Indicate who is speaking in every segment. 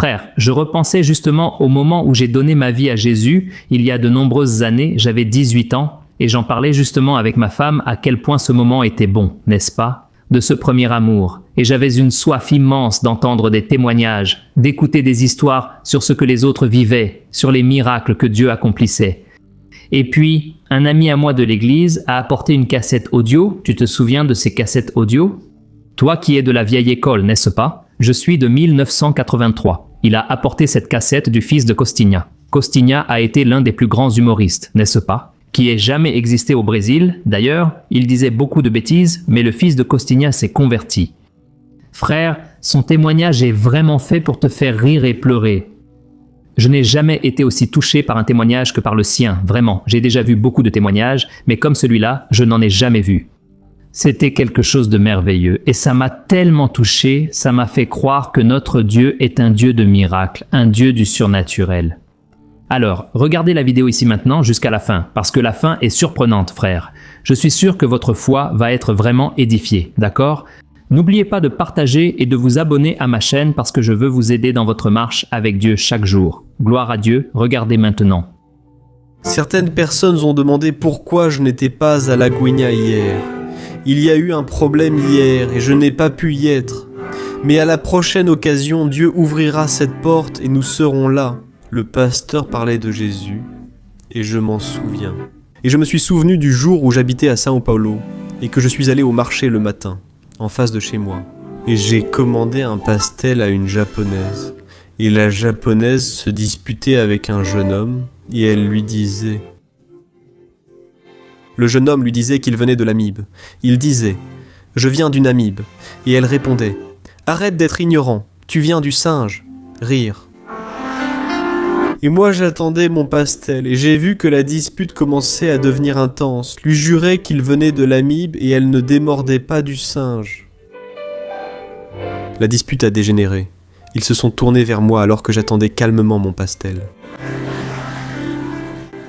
Speaker 1: Frère, je repensais justement au moment où j'ai donné ma vie à Jésus, il y a de nombreuses années, j'avais 18 ans, et j'en parlais justement avec ma femme à quel point ce moment était bon, n'est-ce pas ? De ce premier amour. Et j'avais une soif immense d'entendre des témoignages, d'écouter des histoires sur ce que les autres vivaient, sur les miracles que Dieu accomplissait. Et puis, un ami à moi de l'église a apporté une cassette audio. Tu te souviens de ces cassettes audio ? Toi qui es de la vieille école, n'est-ce pas ? Je suis de 1983. Il a apporté cette cassette du fils de Costinha. Costinha a été l'un des plus grands humoristes, n'est-ce pas ? Qui ait jamais existé au Brésil. D'ailleurs, il disait beaucoup de bêtises, mais le fils de Costinha s'est converti. Frère, son témoignage est vraiment fait pour te faire rire et pleurer. Je n'ai jamais été aussi touché par un témoignage que par le sien, vraiment. J'ai déjà vu beaucoup de témoignages, mais comme celui-là, je n'en ai jamais vu. C'était quelque chose de merveilleux, et ça m'a tellement touché, ça m'a fait croire que notre Dieu est un Dieu de miracles, un Dieu du surnaturel. Alors, regardez la vidéo ici maintenant jusqu'à la fin, parce que la fin est surprenante, frère. Je suis sûr que votre foi va être vraiment édifiée, d'accord ? N'oubliez pas de partager et de vous abonner à ma chaîne parce que je veux vous aider dans votre marche avec Dieu chaque jour. Gloire à Dieu, regardez maintenant.
Speaker 2: Certaines personnes ont demandé pourquoi je n'étais pas à la Guinia hier. Il y a eu un problème hier et je n'ai pas pu y être. Mais à la prochaine occasion, Dieu ouvrira cette porte et nous serons là. Le pasteur parlait de Jésus, et je m'en souviens. Et je me suis souvenu du jour où j'habitais à São Paulo, et que je suis allé au marché le matin, en face de chez moi. Et j'ai commandé un pastel à une japonaise. Et la japonaise se disputait avec un jeune homme, et elle lui disait... Le jeune homme lui disait qu'il venait de Namibe. Il disait « Je viens du Namibe ». Et elle répondait « Arrête d'être ignorant, tu viens du singe ». Rire. Et moi j'attendais mon pastel, et j'ai vu que la dispute commençait à devenir intense. Lui jurait qu'il venait de l'amibe et elle ne démordait pas du singe. La dispute a dégénéré. Ils se sont tournés vers moi alors que j'attendais calmement mon pastel.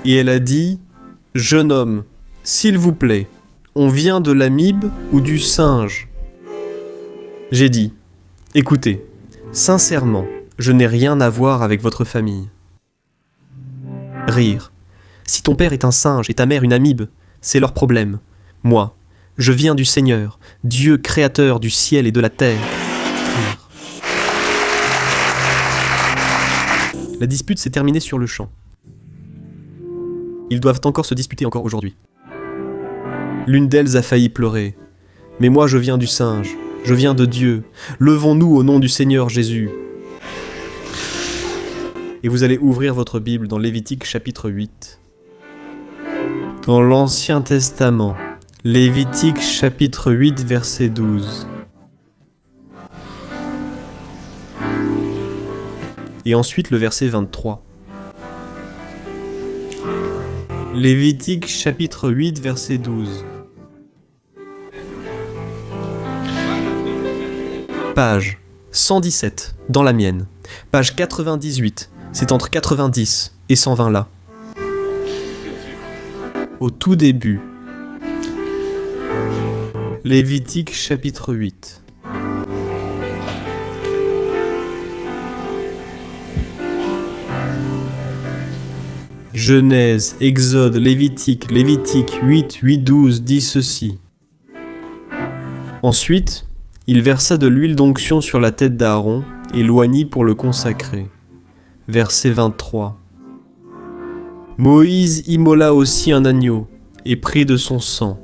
Speaker 2: Et elle a dit « Jeune homme, s'il vous plaît, on vient de l'amibe ou du singe ?» J'ai dit « Écoutez, sincèrement, je n'ai rien à voir avec votre famille. » Rire. Si ton père est un singe et ta mère une amibe, c'est leur problème. Moi, je viens du Seigneur, Dieu créateur du ciel et de la terre. Rire. La dispute s'est terminée sur le champ. Ils doivent encore se disputer encore aujourd'hui. L'une d'elles a failli pleurer. Mais moi je viens du singe, je viens de Dieu. Levons-nous au nom du Seigneur Jésus. Et vous allez ouvrir votre Bible dans Lévitique chapitre 8. Dans l'Ancien Testament, Lévitique chapitre 8 verset 12. Et ensuite le verset 23. Lévitique chapitre 8 verset 12. Page 117 dans la mienne. Page 98. C'est entre 90 et 120 là. Au tout début. Lévitique chapitre 8. Genèse, Exode, Lévitique 8, 8, 12 dit ceci. Ensuite, il versa de l'huile d'onction sur la tête d'Aaron et l'oignit pour le consacrer. Verset 23. Moïse immola aussi un agneau, et prit de son sang,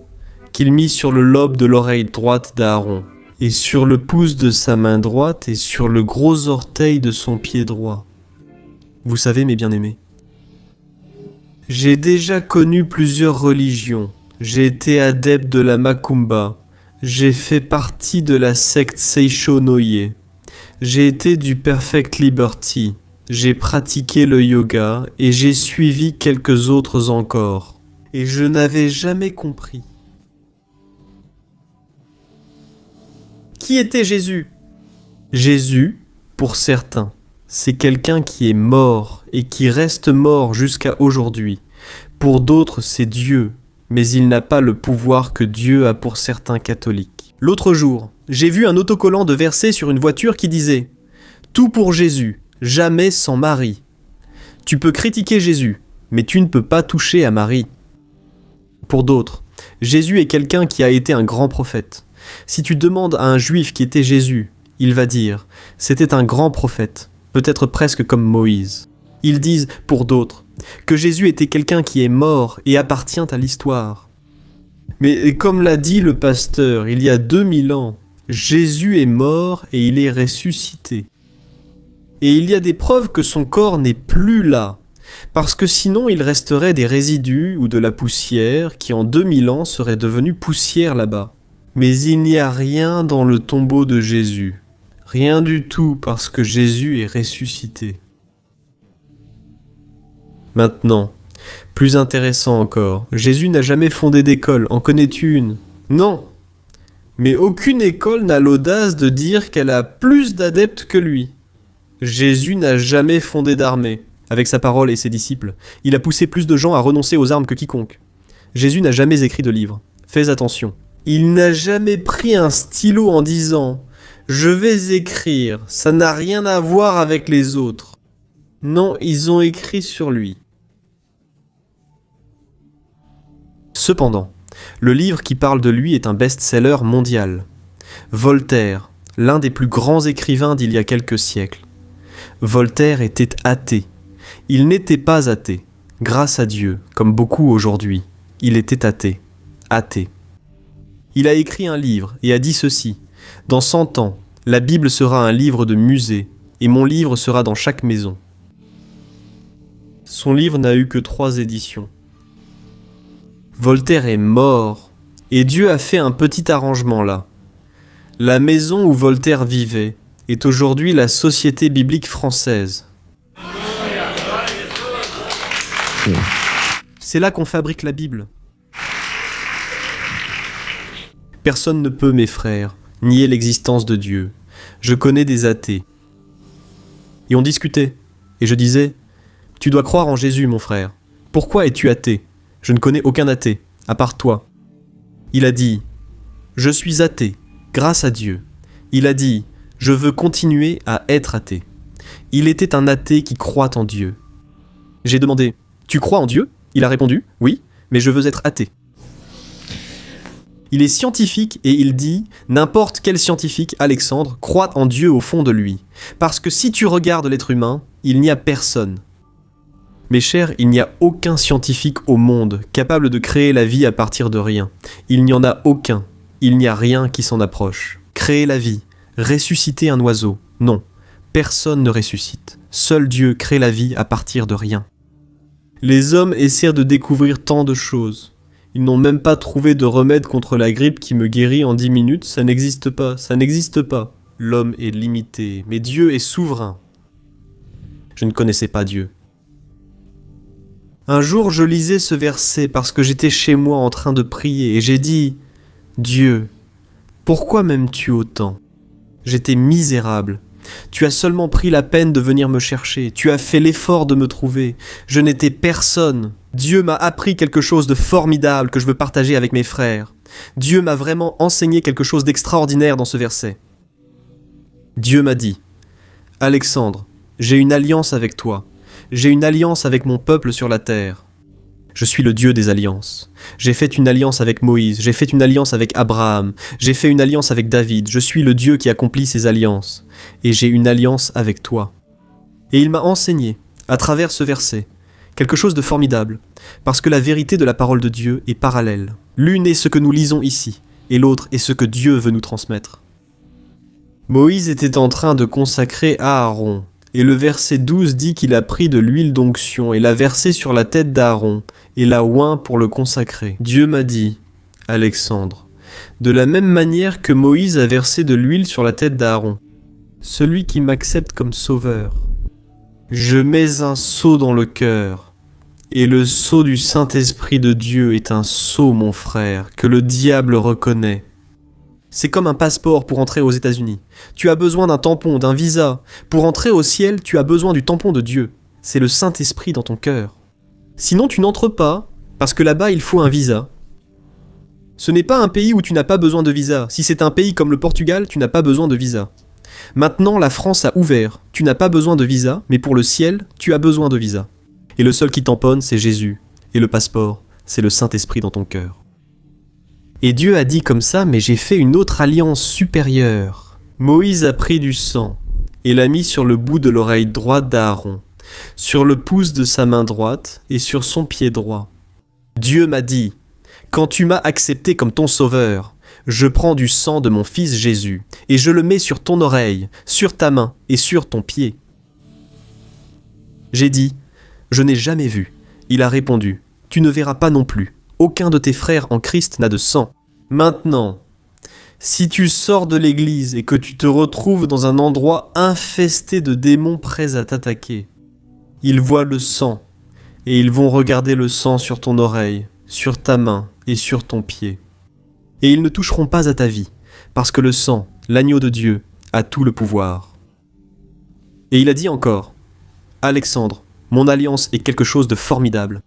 Speaker 2: qu'il mit sur le lobe de l'oreille droite d'Aaron, et sur le pouce de sa main droite, et sur le gros orteil de son pied droit. Vous savez, mes bien-aimés, j'ai déjà connu plusieurs religions. J'ai été adepte de la Macumba. J'ai fait partie de la secte Seisho-no-ie. J'ai été du Perfect Liberty. J'ai pratiqué le yoga et j'ai suivi quelques autres encore. Et je n'avais jamais compris. Qui était Jésus ? Jésus, pour certains, c'est quelqu'un qui est mort et qui reste mort jusqu'à aujourd'hui. Pour d'autres, c'est Dieu, mais il n'a pas le pouvoir que Dieu a pour certains catholiques. L'autre jour, j'ai vu un autocollant de versets sur une voiture qui disait « Tout pour Jésus, jamais sans Marie. Tu peux critiquer Jésus, mais tu ne peux pas toucher à Marie. Pour d'autres, Jésus est quelqu'un qui a été un grand prophète. Si tu demandes à un juif qui était Jésus, il va dire « c'était un grand prophète, peut-être presque comme Moïse ». Ils disent, pour d'autres, que Jésus était quelqu'un qui est mort et appartient à l'histoire. Mais comme l'a dit le pasteur il y a 2000 ans, Jésus est mort et il est ressuscité. Et il y a des preuves que son corps n'est plus là, parce que sinon il resterait des résidus ou de la poussière qui en 2000 ans seraient devenus poussière là-bas. Mais il n'y a rien dans le tombeau de Jésus. Rien du tout parce que Jésus est ressuscité. Maintenant, plus intéressant encore, Jésus n'a jamais fondé d'école, en connais-tu une? Non. Mais aucune école n'a l'audace de dire qu'elle a plus d'adeptes que lui. Jésus n'a jamais fondé d'armée. Avec sa parole et ses disciples, il a poussé plus de gens à renoncer aux armes que quiconque. Jésus n'a jamais écrit de livre. Fais attention. Il n'a jamais pris un stylo en disant « Je vais écrire, ça n'a rien à voir avec les autres ». Non, ils ont écrit sur lui. Cependant, le livre qui parle de lui est un best-seller mondial. Voltaire, l'un des plus grands écrivains d'il y a quelques siècles. Voltaire était athée. Il n'était pas athée. Grâce à Dieu, comme beaucoup aujourd'hui, il était athée. Athée. Il a écrit un livre et a dit ceci. « Dans 100 ans, la Bible sera un livre de musée et mon livre sera dans chaque maison. » Son livre n'a eu que 3 éditions. Voltaire est mort et Dieu a fait un petit arrangement là. La maison où Voltaire vivait est aujourd'hui la Société biblique française. C'est là qu'on fabrique la Bible. Personne ne peut, mes frères, nier l'existence de Dieu. Je connais des athées. Et on discutait. Et je disais, « Tu dois croire en Jésus, mon frère. Pourquoi es-tu athée? Je ne connais aucun athée, à part toi. » Il a dit, « Je suis athée, grâce à Dieu. » Il a dit, « Je veux continuer à être athée. » Il était un athée qui croit en Dieu. J'ai demandé, « Tu crois en Dieu ?» Il a répondu, « Oui, mais je veux être athée. » Il est scientifique et il dit « N'importe quel scientifique, Alexandre, croit en Dieu au fond de lui. Parce que si tu regardes l'être humain, il n'y a personne. » Mes chers, il n'y a aucun scientifique au monde capable de créer la vie à partir de rien. Il n'y en a aucun. Il n'y a rien qui s'en approche. Créer la vie, ressusciter un oiseau, non. Personne ne ressuscite. Seul Dieu crée la vie à partir de rien. Les hommes essaient de découvrir tant de choses. Ils n'ont même pas trouvé de remède contre la grippe qui me guérit en 10 minutes, ça n'existe pas, ça n'existe pas. L'homme est limité, mais Dieu est souverain. Je ne connaissais pas Dieu. Un jour, je lisais ce verset parce que j'étais chez moi en train de prier et j'ai dit « Dieu, pourquoi m'aimes-tu autant? J'étais misérable. Tu as seulement pris la peine de venir me chercher. Tu as fait l'effort de me trouver. Je n'étais personne. Dieu m'a appris quelque chose de formidable que je veux partager avec mes frères. Dieu m'a vraiment enseigné quelque chose d'extraordinaire dans ce verset. Dieu m'a dit « Alexandre, j'ai une alliance avec toi. J'ai une alliance avec mon peuple sur la terre. Je suis le Dieu des alliances. J'ai fait une alliance avec Moïse, j'ai fait une alliance avec Abraham, j'ai fait une alliance avec David. Je suis le Dieu qui accomplit ces alliances. Et j'ai une alliance avec toi. » Et il m'a enseigné, à travers ce verset, quelque chose de formidable, parce que la vérité de la parole de Dieu est parallèle. L'une est ce que nous lisons ici, et l'autre est ce que Dieu veut nous transmettre. Moïse était en train de consacrer Aaron, et le verset 12 dit qu'il a pris de l'huile d'onction et l'a versé sur la tête d'Aaron, et l'a oint pour le consacrer. Dieu m'a dit, Alexandre, de la même manière que Moïse a versé de l'huile sur la tête d'Aaron, celui qui m'accepte comme sauveur, je mets un sceau dans le cœur, et le sceau du Saint-Esprit de Dieu est un sceau, mon frère, que le diable reconnaît. C'est comme un passeport pour entrer aux États-Unis. Tu as besoin d'un tampon, d'un visa. Pour entrer au ciel, tu as besoin du tampon de Dieu. C'est le Saint-Esprit dans ton cœur. Sinon, tu n'entres pas, parce que là-bas, il faut un visa. Ce n'est pas un pays où tu n'as pas besoin de visa. Si c'est un pays comme le Portugal, tu n'as pas besoin de visa. Maintenant, la France a ouvert. Tu n'as pas besoin de visa, mais pour le ciel, tu as besoin de visa. Et le seul qui tamponne, c'est Jésus. Et le passeport, c'est le Saint-Esprit dans ton cœur. Et Dieu a dit comme ça, mais j'ai fait une autre alliance supérieure. Moïse a pris du sang et l'a mis sur le bout de l'oreille droite d'Aaron, sur le pouce de sa main droite et sur son pied droit. Dieu m'a dit, quand tu m'as accepté comme ton sauveur, je prends du sang de mon fils Jésus et je le mets sur ton oreille, sur ta main et sur ton pied. J'ai dit, je n'ai jamais vu. Il a répondu, tu ne verras pas non plus. Aucun de tes frères en Christ n'a de sang. Maintenant, si tu sors de l'église et que tu te retrouves dans un endroit infesté de démons prêts à t'attaquer, ils voient le sang et ils vont regarder le sang sur ton oreille, sur ta main et sur ton pied. Et ils ne toucheront pas à ta vie, parce que le sang, l'agneau de Dieu, a tout le pouvoir. Et il a dit encore, Alexandre, mon alliance est quelque chose de formidable.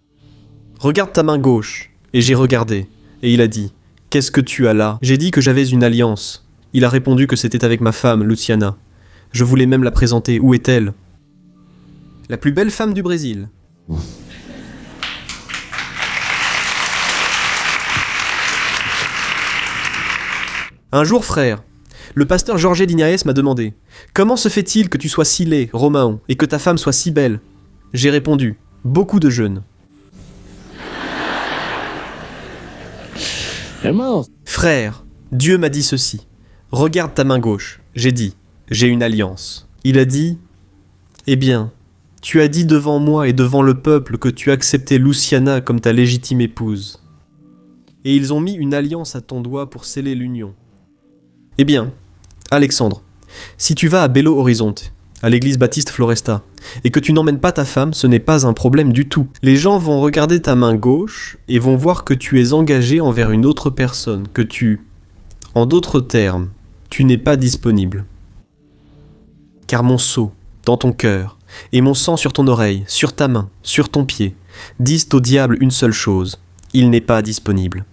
Speaker 2: Regarde ta main gauche. Et j'ai regardé, et il a dit, qu'est-ce que tu as là? J'ai dit que j'avais une alliance. Il a répondu que c'était avec ma femme, Luciana. Je voulais même la présenter. Où est-elle? La plus belle femme du Brésil. Un jour, frère, le pasteur Jorge Lignaès m'a demandé « Comment se fait-il que tu sois si laid, Romain, et que ta femme soit si belle ?» J'ai répondu « Beaucoup de jeûnes. » Frère, Dieu m'a dit ceci. Regarde ta main gauche. J'ai dit, j'ai une alliance. Il a dit, eh bien, tu as dit devant moi et devant le peuple que tu acceptais Luciana comme ta légitime épouse. Et ils ont mis une alliance à ton doigt pour sceller l'union. Eh bien, Alexandre, si tu vas à Belo Horizonte, à l'église baptiste Floresta, et que tu n'emmènes pas ta femme, ce n'est pas un problème du tout. Les gens vont regarder ta main gauche et vont voir que tu es engagé envers une autre personne, que tu... En d'autres termes, tu n'es pas disponible. Car mon sceau, dans ton cœur, et mon sang sur ton oreille, sur ta main, sur ton pied, disent au diable une seule chose, il n'est pas disponible.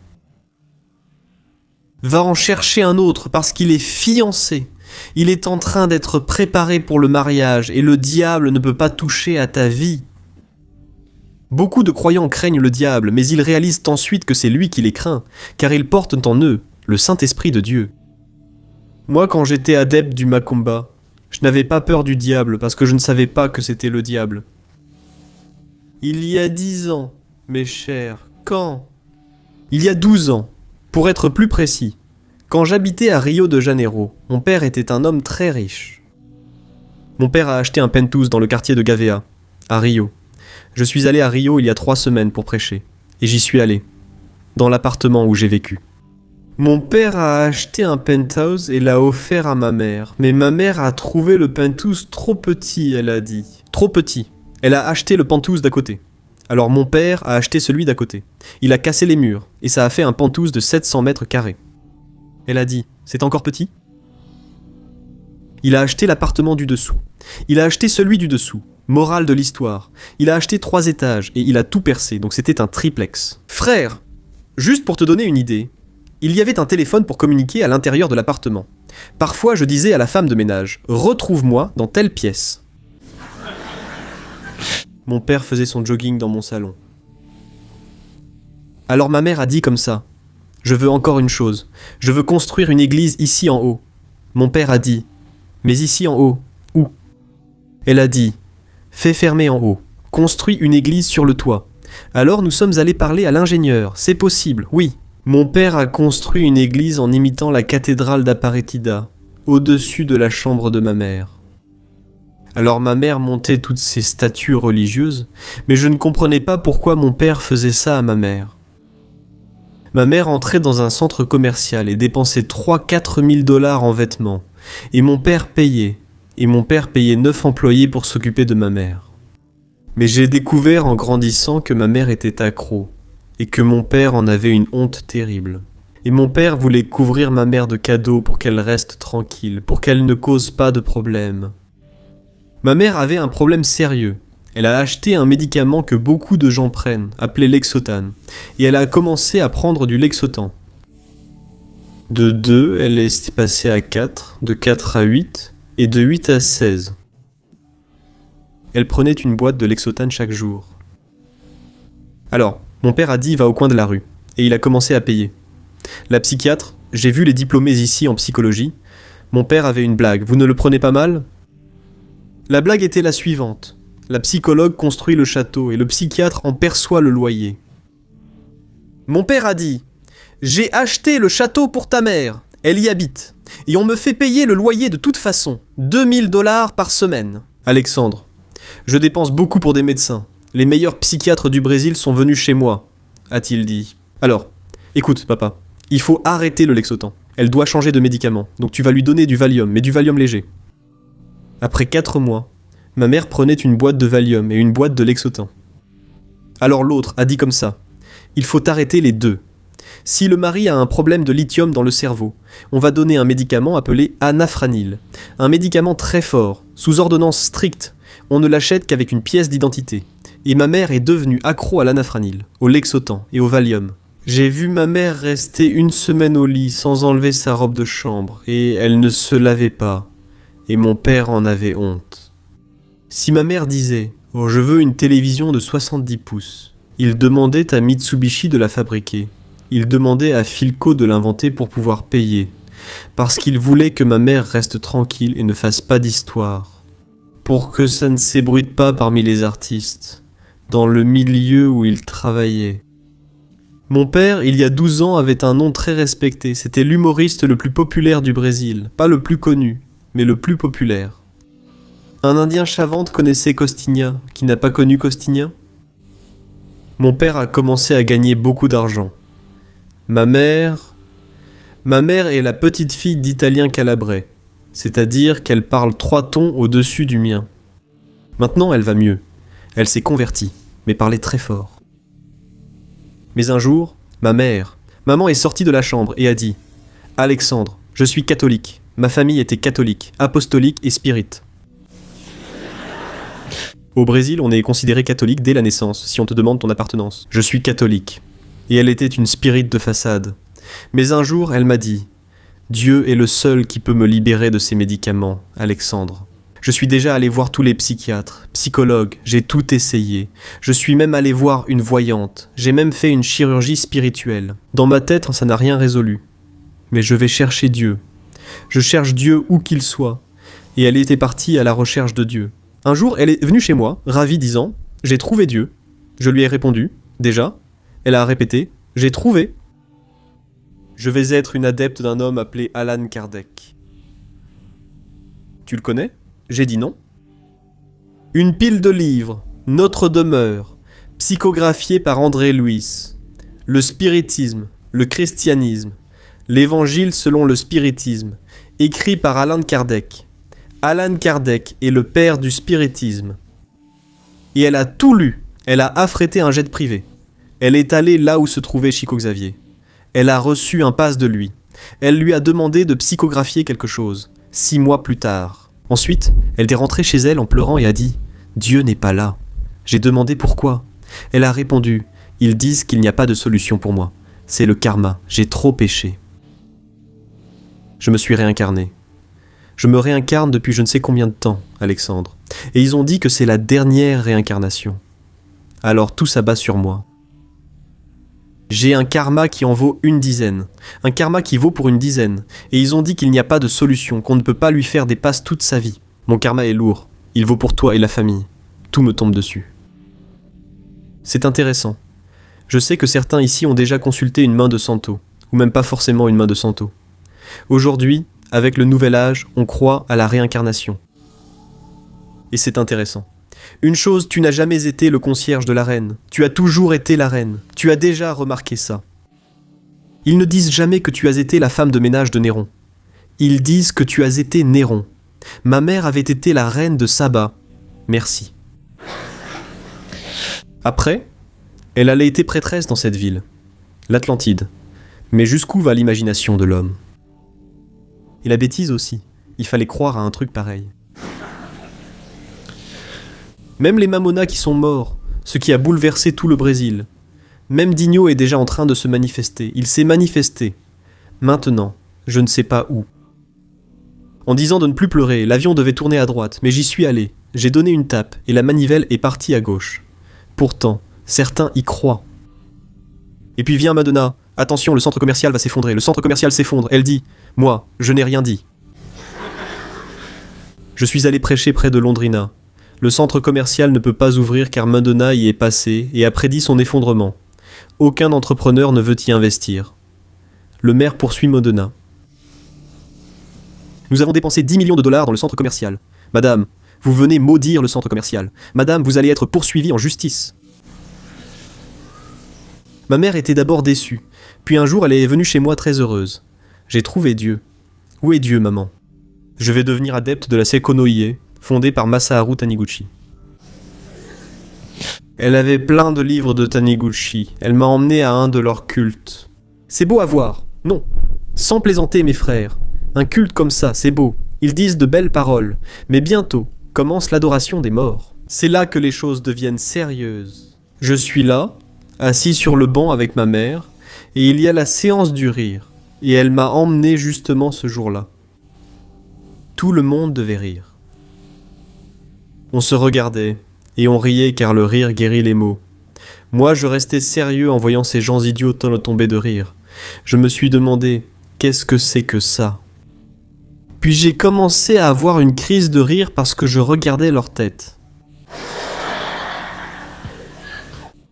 Speaker 2: Va en chercher un autre parce qu'il est fiancé. Il est en train d'être préparé pour le mariage et le diable ne peut pas toucher à ta vie. Beaucoup de croyants craignent le diable, mais ils réalisent ensuite que c'est lui qui les craint, car ils portent en eux le Saint-Esprit de Dieu. Moi, quand j'étais adepte du Macumba, je n'avais pas peur du diable parce que je ne savais pas que c'était le diable. Il y a 10 ans, mes chers, quand? Il y a 12 ans, pour être plus précis. Quand j'habitais à Rio de Janeiro, mon père était un homme très riche. Mon père a acheté un penthouse dans le quartier de Gavea, à Rio. Je suis allé à Rio il y a 3 semaines pour prêcher, et j'y suis allé, dans l'appartement où j'ai vécu. Mon père a acheté un penthouse et l'a offert à ma mère, mais ma mère a trouvé le penthouse trop petit, elle a dit. Trop petit. Elle a acheté le penthouse d'à côté. Alors mon père a acheté celui d'à côté. Il a cassé les murs, et ça a fait un penthouse de 700 mètres carrés. Elle a dit, c'est encore petit? Il a acheté l'appartement du dessous. Il a acheté celui du dessous. Morale de l'histoire. Il a acheté 3 étages et il a tout percé, donc c'était un triplex. Frère, juste pour te donner une idée, il y avait un téléphone pour communiquer à l'intérieur de l'appartement. Parfois, je disais à la femme de ménage, retrouve-moi dans telle pièce. Mon père faisait son jogging dans mon salon. Alors ma mère a dit comme ça, je veux encore une chose, je veux construire une église ici en haut. Mon père a dit, mais ici en haut, où? Elle a dit, fais fermer en haut, construis une église sur le toit. Alors nous sommes allés parler à l'ingénieur, c'est possible, oui. Mon père a construit une église en imitant la cathédrale d'Aparetida, au-dessus de la chambre de ma mère. Alors ma mère montait toutes ces statues religieuses, mais je ne comprenais pas pourquoi mon père faisait ça à ma mère. Ma mère entrait dans un centre commercial et dépensait 3-4 000 $ en vêtements, et mon père payait 9 employés pour s'occuper de ma mère. Mais j'ai découvert en grandissant que ma mère était accro, et que mon père en avait une honte terrible. Et mon père voulait couvrir ma mère de cadeaux pour qu'elle reste tranquille, pour qu'elle ne cause pas de problème. Ma mère avait un problème sérieux. Elle a acheté un médicament que beaucoup de gens prennent, appelé Lexotan, et elle a commencé à prendre du Lexotan. De 2, elle est passée à 4, de 4 à 8, Et de 8 à 16, elle prenait une boîte de Lexotane chaque jour. Alors, mon père a dit va au coin de la rue, et il a commencé à payer. La psychiatre, j'ai vu les diplômés ici en psychologie, mon père avait une blague, vous ne le prenez pas mal ? La blague était la suivante. La psychologue construit le château et le psychiatre en perçoit le loyer. Mon père a dit « J'ai acheté le château pour ta mère, elle y habite, et on me fait payer le loyer de toute façon, 2000 $ par semaine. » Alexandre, je dépense beaucoup pour des médecins. Les meilleurs psychiatres du Brésil sont venus chez moi, a-t-il dit. Alors, écoute papa, il faut arrêter le Lexotan. Elle doit changer de médicament, donc tu vas lui donner du Valium, mais du Valium léger. Après 4 mois, ma mère prenait une boîte de Valium et une boîte de Lexotan. Alors l'autre a dit comme ça, il faut arrêter les deux. Si le mari a un problème de lithium dans le cerveau, on va donner un médicament appelé anafranil, un médicament très fort, sous ordonnance stricte, on ne l'achète qu'avec une pièce d'identité. Et ma mère est devenue accro à l'anafranil, au Lexotan et au Valium. J'ai vu ma mère rester 1 semaine au lit sans enlever sa robe de chambre, et elle ne se lavait pas. Et mon père en avait honte. Si ma mère disait « Oh, je veux une télévision de 70 pouces », il demandait à Mitsubishi de la fabriquer. Il demandait à Philco de l'inventer pour pouvoir payer. Parce qu'il voulait que ma mère reste tranquille et ne fasse pas d'histoire. Pour que ça ne s'ébruite pas parmi les artistes, dans le milieu où il travaillait. Mon père, il y a 12 ans, avait un nom très respecté. C'était l'humoriste le plus populaire du Brésil. Pas le plus connu, mais le plus populaire. Un Indien Chavante connaissait Costinha, qui n'a pas connu Costinha. Mon père a commencé à gagner beaucoup d'argent. Ma mère est la petite fille d'Italien calabrais, c'est-à-dire qu'elle parle 3 tons au-dessus du mien. Maintenant, elle va mieux. Elle s'est convertie, mais parlait très fort. Mais un jour, maman est sortie de la chambre et a dit « Alexandre, je suis catholique. Ma famille était catholique, apostolique et spirite. » Au Brésil, on est considéré catholique dès la naissance, si on te demande ton appartenance. Je suis catholique. Et elle était une spirite de façade. Mais un jour, elle m'a dit « Dieu est le seul qui peut me libérer de ces médicaments, Alexandre. Je suis déjà allé voir tous les psychiatres, psychologues, j'ai tout essayé. Je suis même allé voir une voyante. J'ai même fait une chirurgie spirituelle. Dans ma tête, ça n'a rien résolu. Mais je vais chercher Dieu. Je cherche Dieu où qu'il soit. » Et elle était partie à la recherche de Dieu. Un jour, elle est venue chez moi, ravie, disant « J'ai trouvé Dieu. » Je lui ai répondu « Déjà ?» Elle a répété « J'ai trouvé. » Je vais être une adepte d'un homme appelé Allan Kardec. Tu le connais ? J'ai dit non. Une pile de livres, Notre demeure, psychographié par André Louis. Le spiritisme, le christianisme, l'évangile selon le spiritisme, écrit par Allan Kardec. Allan Kardec est le père du spiritisme. Et elle a tout lu, elle a affrété un jet privé. Elle est allée là où se trouvait Chico Xavier. Elle a reçu un passe de lui. Elle lui a demandé de psychographier quelque chose, 6 mois plus tard. Ensuite, elle est rentrée chez elle en pleurant et a dit « Dieu n'est pas là ». J'ai demandé pourquoi. Elle a répondu « Ils disent qu'il n'y a pas de solution pour moi. C'est le karma, j'ai trop péché. » Je me suis réincarné. Je me réincarne depuis je ne sais combien de temps, Alexandre. Et ils ont dit que c'est la dernière réincarnation. Alors tout s'abat sur moi. J'ai un karma qui en vaut 10, un karma qui vaut pour 10, et ils ont dit qu'il n'y a pas de solution, qu'on ne peut pas lui faire des passes toute sa vie. Mon karma est lourd, il vaut pour toi et la famille. Tout me tombe dessus. C'est intéressant. Je sais que certains ici ont déjà consulté une main de Santo, ou même pas forcément une main de Santo. Aujourd'hui, avec le nouvel âge, on croit à la réincarnation. Et c'est intéressant. Une chose, tu n'as jamais été le concierge de la reine. Tu as toujours été la reine. Tu as déjà remarqué ça. Ils ne disent jamais que tu as été la femme de ménage de Néron. Ils disent que tu as été Néron. Ma mère avait été la reine de Saba. Merci. Après, elle allait été prêtresse dans cette ville, l'Atlantide. Mais jusqu'où va l'imagination de l'homme ? Et la bêtise aussi. Il fallait croire à un truc pareil. Même les Mamonas qui sont morts, ce qui a bouleversé tout le Brésil. Même Dinho est déjà en train de se manifester. Il s'est manifesté. Maintenant, je ne sais pas où. En disant de ne plus pleurer, l'avion devait tourner à droite, mais j'y suis allé. J'ai donné une tape, et la manivelle est partie à gauche. Pourtant, certains y croient. Et puis vient Madonna. Attention, le centre commercial va s'effondrer. Le centre commercial s'effondre. Elle dit, moi, je n'ai rien dit. Je suis allé prêcher près de Londrina. Le centre commercial ne peut pas ouvrir car Madonna y est passé et a prédit son effondrement. Aucun entrepreneur ne veut y investir. Le maire poursuit Madonna. Nous avons dépensé 10 millions de dollars dans le centre commercial. Madame, vous venez maudire le centre commercial. Madame, vous allez être poursuivie en justice. Ma mère était d'abord déçue. Puis un jour, elle est venue chez moi très heureuse. J'ai trouvé Dieu. Où est Dieu, maman? Je vais devenir adepte de la Seiko no Ie, fondée par Masaharu Taniguchi. Elle avait plein de livres de Taniguchi. Elle m'a emmené à un de leurs cultes. C'est beau à voir. Non. Sans plaisanter, mes frères. Un culte comme ça, c'est beau. Ils disent de belles paroles. Mais bientôt commence l'adoration des morts. C'est là que les choses deviennent sérieuses. Je suis là, assis sur le banc avec ma mère, et il y a la séance du rire. Et elle m'a emmené justement ce jour-là. Tout le monde devait rire. On se regardait, et on riait car le rire guérit les maux. Moi, je restais sérieux en voyant ces gens idiots tomber de rire. Je me suis demandé, qu'est-ce que c'est que ça? Puis j'ai commencé à avoir une crise de rire parce que je regardais leur tête.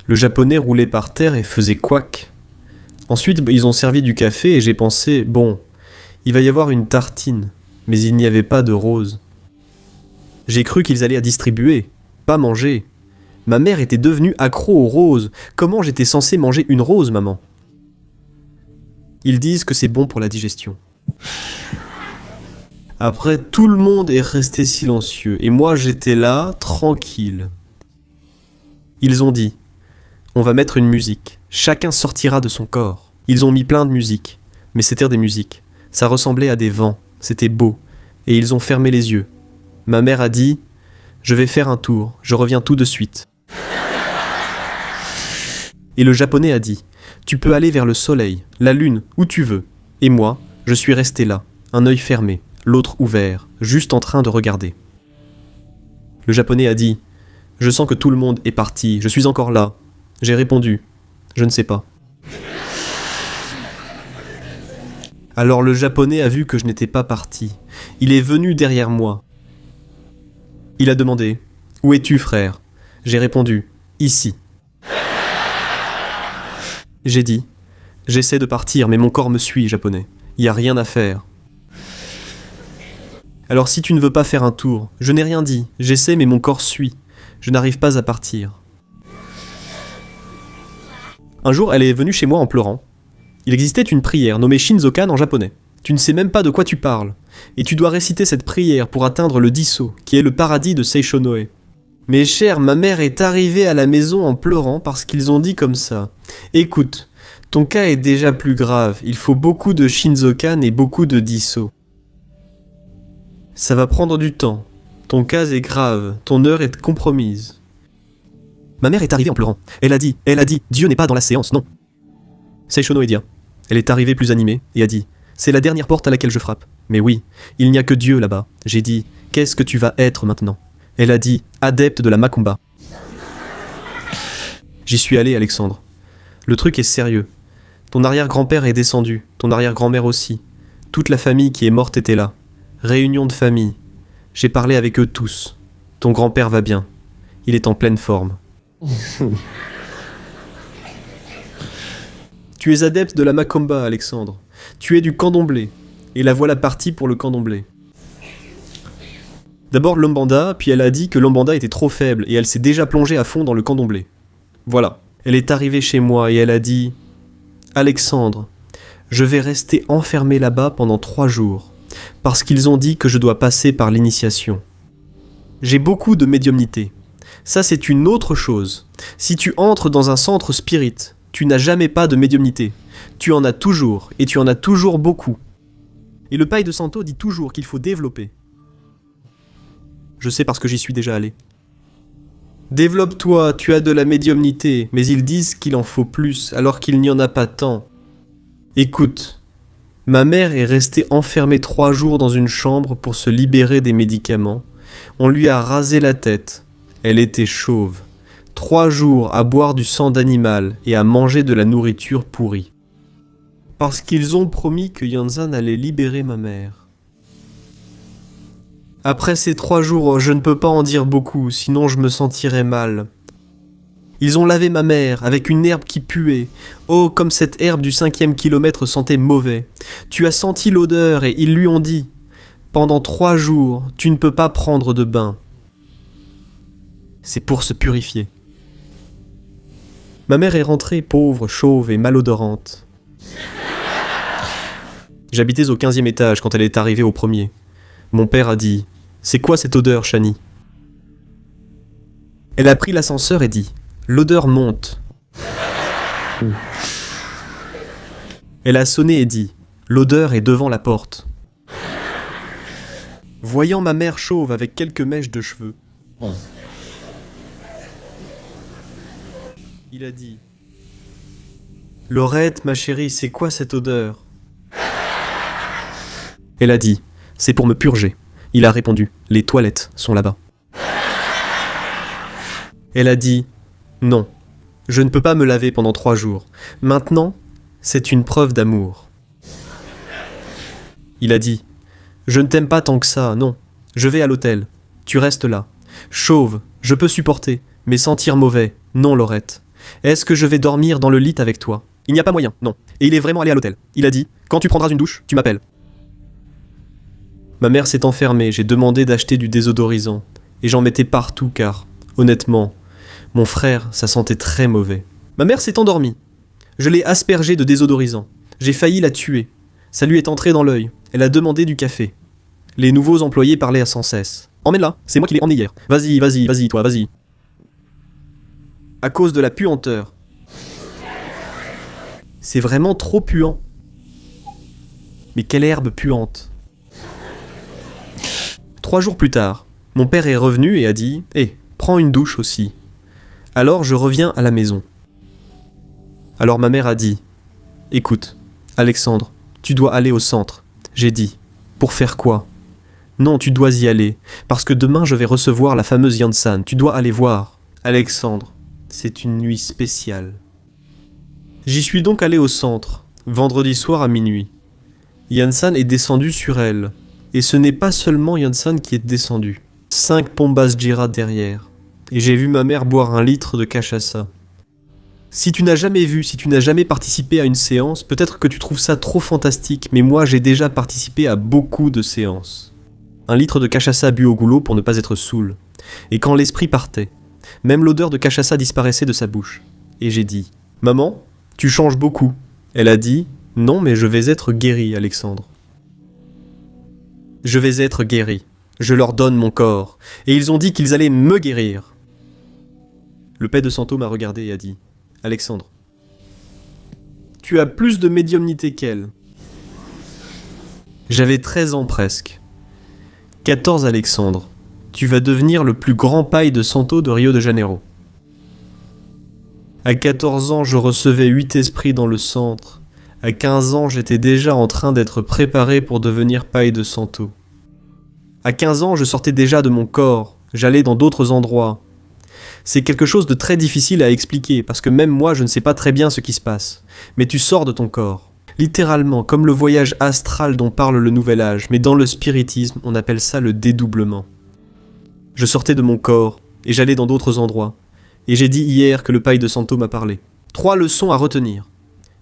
Speaker 2: Le japonais roulait par terre et faisait couac. Ensuite, ils ont servi du café et j'ai pensé, bon, il va y avoir une tartine, mais il n'y avait pas de rose. J'ai cru qu'ils allaient à distribuer, pas manger. Ma mère était devenue accro aux roses. Comment j'étais censé manger une rose, maman? Ils disent que c'est bon pour la digestion. Après, tout le monde est resté silencieux, et moi j'étais là, tranquille. Ils ont dit, on va mettre une musique, chacun sortira de son corps. Ils ont mis plein de musiques, mais c'était des musiques. Ça ressemblait à des vents, c'était beau, et ils ont fermé les yeux. Ma mère a dit, je vais faire un tour, je reviens tout de suite. Et le japonais a dit, tu peux aller vers le soleil, la lune, où tu veux. Et moi, je suis resté là, un œil fermé, l'autre ouvert, juste en train de regarder. Le japonais a dit, je sens que tout le monde est parti, je suis encore là. J'ai répondu, je ne sais pas. Alors le japonais a vu que je n'étais pas parti. Il est venu derrière moi. Il a demandé, où es-tu, frère? J'ai répondu, ici. J'ai dit, j'essaie de partir, mais mon corps me suit, japonais. Il n'y a rien à faire. Alors si tu ne veux pas faire un tour, je n'ai rien dit, j'essaie mais mon corps suit. Je n'arrive pas à partir. Un jour, elle est venue chez moi en pleurant. Il existait une prière nommée Shinzokan en japonais. Tu ne sais même pas de quoi tu parles. Et tu dois réciter cette prière pour atteindre le Disso, qui est le paradis de Seishonoe. Mes chers, ma mère est arrivée à la maison en pleurant parce qu'ils ont dit comme ça. Écoute, ton cas est déjà plus grave, il faut beaucoup de Shinzokan et beaucoup de Disso. Ça va prendre du temps. Ton cas est grave, ton heure est compromise. Ma mère est arrivée en pleurant. Elle a dit, Dieu n'est pas dans la séance, non. Seishonoe dit. Elle est arrivée plus animée et a dit, c'est la dernière porte à laquelle je frappe. Mais oui, il n'y a que Dieu là-bas. J'ai dit, qu'est-ce que tu vas être maintenant? Elle a dit, adepte de la Macumba. J'y suis allé, Alexandre. Le truc est sérieux. Ton arrière-grand-père est descendu, ton arrière-grand-mère aussi. Toute la famille qui est morte était là. Réunion de famille. J'ai parlé avec eux tous. Ton grand-père va bien. Il est en pleine forme. Tu es adepte de la Macumba, Alexandre. Tu es du candomblé. Et la voilà partie pour le candomblé. D'abord l'Ombanda, puis elle a dit que l'Ombanda était trop faible et elle s'est déjà plongée à fond dans le candomblé. Voilà. Elle est arrivée chez moi et elle a dit « Alexandre, je vais rester enfermée là-bas pendant 3 jours, parce qu'ils ont dit que je dois passer par l'initiation. J'ai beaucoup de médiumnité. Ça, c'est une autre chose. Si tu entres dans un centre spirit, tu n'as jamais pas de médiumnité. Tu en as toujours, et tu en as toujours beaucoup. Et le Pai de Santo dit toujours qu'il faut développer. Je sais parce que j'y suis déjà allé. Développe-toi, tu as de la médiumnité, mais ils disent qu'il en faut plus, alors qu'il n'y en a pas tant. Écoute, Ma mère est restée enfermée 3 jours dans une chambre pour se libérer des médicaments. On lui a rasé la tête. Elle était chauve. 3 jours à boire du sang d'animal et à manger de la nourriture pourrie. Parce qu'ils ont promis que Yanzan allait libérer ma mère. Après ces 3 jours, je ne peux pas en dire beaucoup, sinon je me sentirais mal. Ils ont lavé ma mère avec une herbe qui puait. Oh, comme cette herbe du 5e kilomètre sentait mauvais. Tu as senti l'odeur et ils lui ont dit « Pendant 3 jours, tu ne peux pas prendre de bain. » C'est pour se purifier. Ma mère est rentrée pauvre, chauve et malodorante. J'habitais au 15e étage quand elle est arrivée au 1er. Mon père a dit « C'est quoi cette odeur, Shani ?» Elle a pris l'ascenseur et dit « L'odeur monte. » Elle a sonné et dit « L'odeur est devant la porte. » Voyant ma mère chauve avec quelques mèches de cheveux, il a dit « Laurette, ma chérie, c'est quoi cette odeur ?» Elle a dit « C'est pour me purger. » Il a répondu « Les toilettes sont là-bas. » Elle a dit « Non, je ne peux pas me laver pendant 3 jours. Maintenant, c'est une preuve d'amour. » Il a dit « Je ne t'aime pas tant que ça, non. Je vais à l'hôtel. Tu restes là. Chauve, je peux supporter, mais sentir mauvais, non, Laurette. Est-ce que je vais dormir dans le lit avec toi ? Il n'y a pas moyen, non. Et il est vraiment allé à l'hôtel. Il a dit « Quand tu prendras une douche, tu m'appelles. » Ma mère s'est enfermée, j'ai demandé d'acheter du désodorisant. Et j'en mettais partout car, honnêtement, mon frère, ça sentait très mauvais. Ma mère s'est endormie. Je l'ai aspergée de désodorisant. J'ai failli la tuer. Ça lui est entré dans l'œil. Elle a demandé du café. Les nouveaux employés parlaient sans cesse. « Emmène-la, c'est moi qui l'ai emmenée hier. Vas-y, vas-y, vas-y, toi, vas-y. » À cause de la puanteur. C'est vraiment trop puant. Mais quelle herbe puante. 3 jours plus tard, mon père est revenu et a dit « Hé, prends une douche aussi. » Alors je reviens à la maison. Alors ma mère a dit « Écoute, Alexandre, tu dois aller au centre. » J'ai dit « Pour faire quoi ?»« Non, tu dois y aller, parce que demain je vais recevoir la fameuse Yansan. Tu dois aller voir. » Alexandre, c'est une nuit spéciale. J'y suis donc allé au centre, vendredi soir à minuit. Yansan est descendu sur elle. Et ce n'est pas seulement Yansan qui est descendu. 5 Pombas Jira derrière. Et j'ai vu ma mère boire 1 litre de cachaça. Si tu n'as jamais vu, si tu n'as jamais participé à une séance, peut-être que tu trouves ça trop fantastique, mais moi j'ai déjà participé à beaucoup de séances. 1 litre de cachaça bu au goulot pour ne pas être saoul. Et quand l'esprit partait, même l'odeur de cachaça disparaissait de sa bouche. Et j'ai dit « Maman, tu changes beaucoup. » Elle a dit « Non, mais je vais être guéri, Alexandre. » Je vais être guéri. Je leur donne mon corps. Et ils ont dit qu'ils allaient me guérir. Le père de Santo m'a regardé et a dit « Alexandre, tu as plus de médiumnité qu'elle. » J'avais 13 ans presque. 14 Alexandre, tu vas devenir le plus grand paille de Santo de Rio de Janeiro. À 14 ans, je recevais 8 esprits dans le centre. À 15 ans, j'étais déjà en train d'être préparé pour devenir paille de Santo. À 15 ans, je sortais déjà de mon corps, j'allais dans d'autres endroits. C'est quelque chose de très difficile à expliquer, parce que même moi, je ne sais pas très bien ce qui se passe. Mais tu sors de ton corps. Littéralement, comme le voyage astral dont parle le Nouvel Âge, mais dans le spiritisme, on appelle ça le dédoublement. Je sortais de mon corps, et j'allais dans d'autres endroits. Et j'ai dit hier que le paille de Santo m'a parlé. 3 leçons à retenir.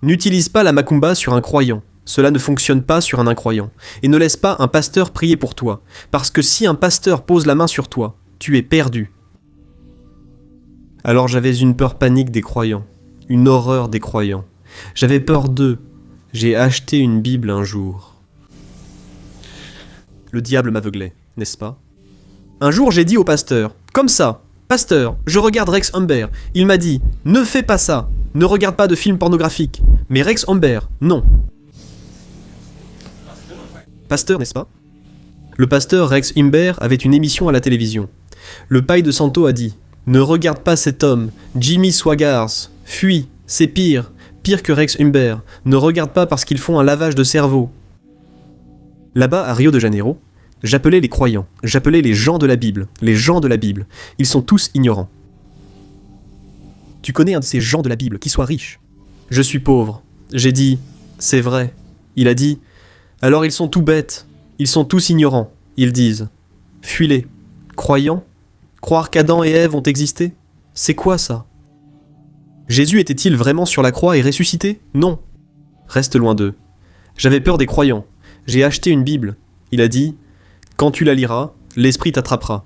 Speaker 2: N'utilise pas la macumba sur un croyant. Cela ne fonctionne pas sur un incroyant. Et ne laisse pas un pasteur prier pour toi. Parce que si un pasteur pose la main sur toi, tu es perdu. Alors j'avais une peur panique des croyants. Une horreur des croyants. J'avais peur d'eux. J'ai acheté une Bible un jour. Le diable m'aveuglait, n'est-ce pas? Un jour j'ai dit au pasteur, comme ça, pasteur, je regarde Rex Humbert. Il m'a dit, ne fais pas ça. Ne regarde pas de films pornographiques. Mais Rex Humbert, non. Pasteur, n'est-ce pas? Le pasteur Rex Humbert avait une émission à la télévision. Le paille de Santo a dit « Ne regarde pas cet homme, Jimmy Swaggart, fuis, c'est pire, pire que Rex Humbert. Ne regarde pas parce qu'ils font un lavage de cerveau. Là-bas, à Rio de Janeiro, j'appelais les croyants, j'appelais les gens de la Bible, les gens de la Bible. Ils sont tous ignorants. Tu connais un de ces gens de la Bible qui soit riche? Je suis pauvre. J'ai dit, c'est vrai. Il a dit, alors ils sont tout bêtes, ils sont tous ignorants. Ils disent, fuis-les. Croyants? Croire qu'Adam et Ève ont existé? C'est quoi ça? Jésus était-il vraiment sur la croix et ressuscité? Non. Reste loin d'eux. J'avais peur des croyants. J'ai acheté une Bible. Il a dit, quand tu la liras, l'esprit t'attrapera.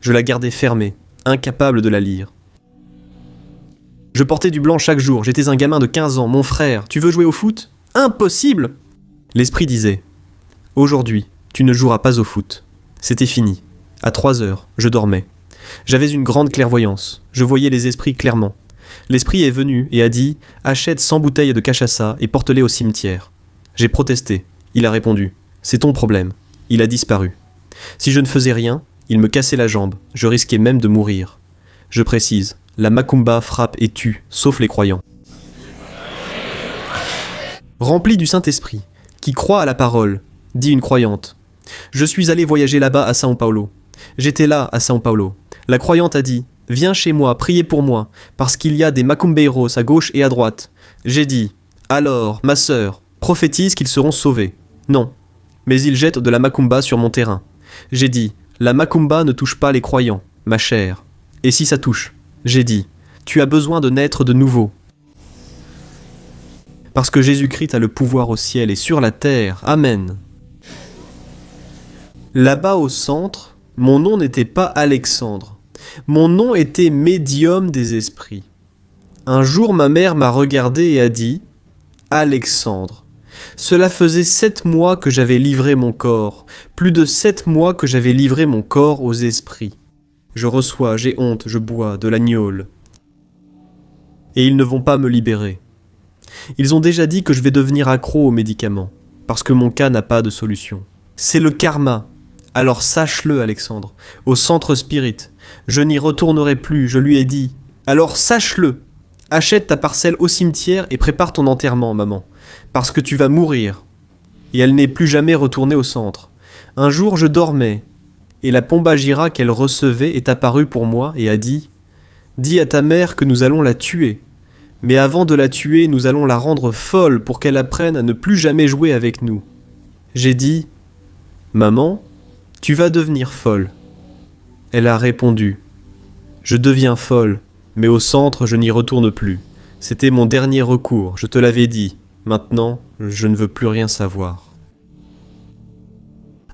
Speaker 2: Je la gardais fermée, incapable de la lire. Je portais du blanc chaque jour, j'étais un gamin de 15 ans, mon frère, tu veux jouer au foot? Impossible! L'esprit disait, aujourd'hui, tu ne joueras pas au foot. C'était fini. À 3 heures, je dormais. J'avais une grande clairvoyance, je voyais les esprits clairement. L'esprit est venu et a dit, achète 100 bouteilles de cachaça et porte-les au cimetière. J'ai protesté, il a répondu, c'est ton problème. Il a disparu. Si je ne faisais rien, il me cassait la jambe, je risquais même de mourir. Je précise, la macumba frappe et tue, sauf les croyants. Rempli du Saint-Esprit, qui croit à la parole, dit une croyante. Je suis allé voyager là-bas à São Paulo. J'étais là à São Paulo. La croyante a dit, viens chez moi, priez pour moi, parce qu'il y a des macumbeiros à gauche et à droite. J'ai dit, alors, ma sœur, prophétise qu'ils seront sauvés. Non, mais ils jettent de la macumba sur mon terrain. J'ai dit, la macumba ne touche pas les croyants, ma chère. Et si ça touche? J'ai dit, tu as besoin de naître de nouveau. Parce que Jésus-Christ a le pouvoir au ciel et sur la terre. Amen. Là-bas au centre, mon nom n'était pas Alexandre. Mon nom était médium des esprits. Un jour, ma mère m'a regardé et a dit, Alexandre. Cela faisait 7 mois que j'avais livré mon corps, plus de 7 mois que j'avais livré mon corps aux esprits. Je reçois, j'ai honte, je bois de l'agnole. Et ils ne vont pas me libérer. Ils ont déjà dit que je vais devenir accro aux médicaments, parce que mon cas n'a pas de solution. C'est le karma. Alors sache-le, Alexandre, au centre spirit. Je n'y retournerai plus, je lui ai dit. Alors sache-le. Achète ta parcelle au cimetière et prépare ton enterrement, maman. Parce que tu vas mourir. Et elle n'est plus jamais retournée au centre. Un jour, je dormais, et la Pombagira qu'elle recevait est apparue pour moi et a dit « Dis à ta mère que nous allons la tuer. Mais avant de la tuer, nous allons la rendre folle pour qu'elle apprenne à ne plus jamais jouer avec nous. » J'ai dit « Maman, tu vas devenir folle. » Elle a répondu « Je deviens folle, mais au centre, je n'y retourne plus. C'était mon dernier recours, je te l'avais dit. Maintenant, je ne veux plus rien savoir. »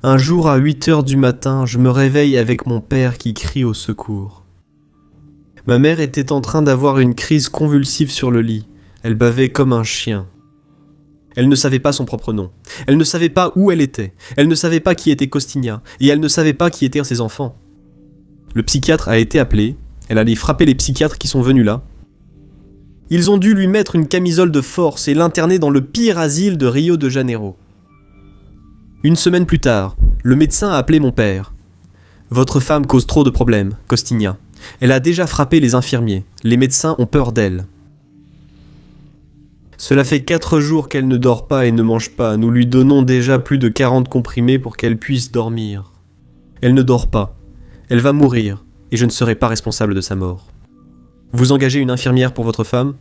Speaker 2: Un jour à 8 heures du matin, je me réveille avec mon père qui crie au secours. Ma mère était en train d'avoir une crise convulsive sur le lit. Elle bavait comme un chien. Elle ne savait pas son propre nom. Elle ne savait pas où elle était. Elle ne savait pas qui était Costinha. Et elle ne savait pas qui étaient ses enfants. Le psychiatre a été appelé. Elle allait frapper les psychiatres qui sont venus là. Ils ont dû lui mettre une camisole de force et l'interner dans le pire asile de Rio de Janeiro. Une semaine plus tard, le médecin a appelé mon père. « Votre femme cause trop de problèmes, Costinha. Elle a déjà frappé les infirmiers. Les médecins ont peur d'elle. » Cela fait 4 jours qu'elle ne dort pas et ne mange pas. Nous lui donnons déjà plus de 40 comprimés pour qu'elle puisse dormir. Elle ne dort pas. Elle va mourir et je ne serai pas responsable de sa mort. Vous engagez une infirmière pour votre femme?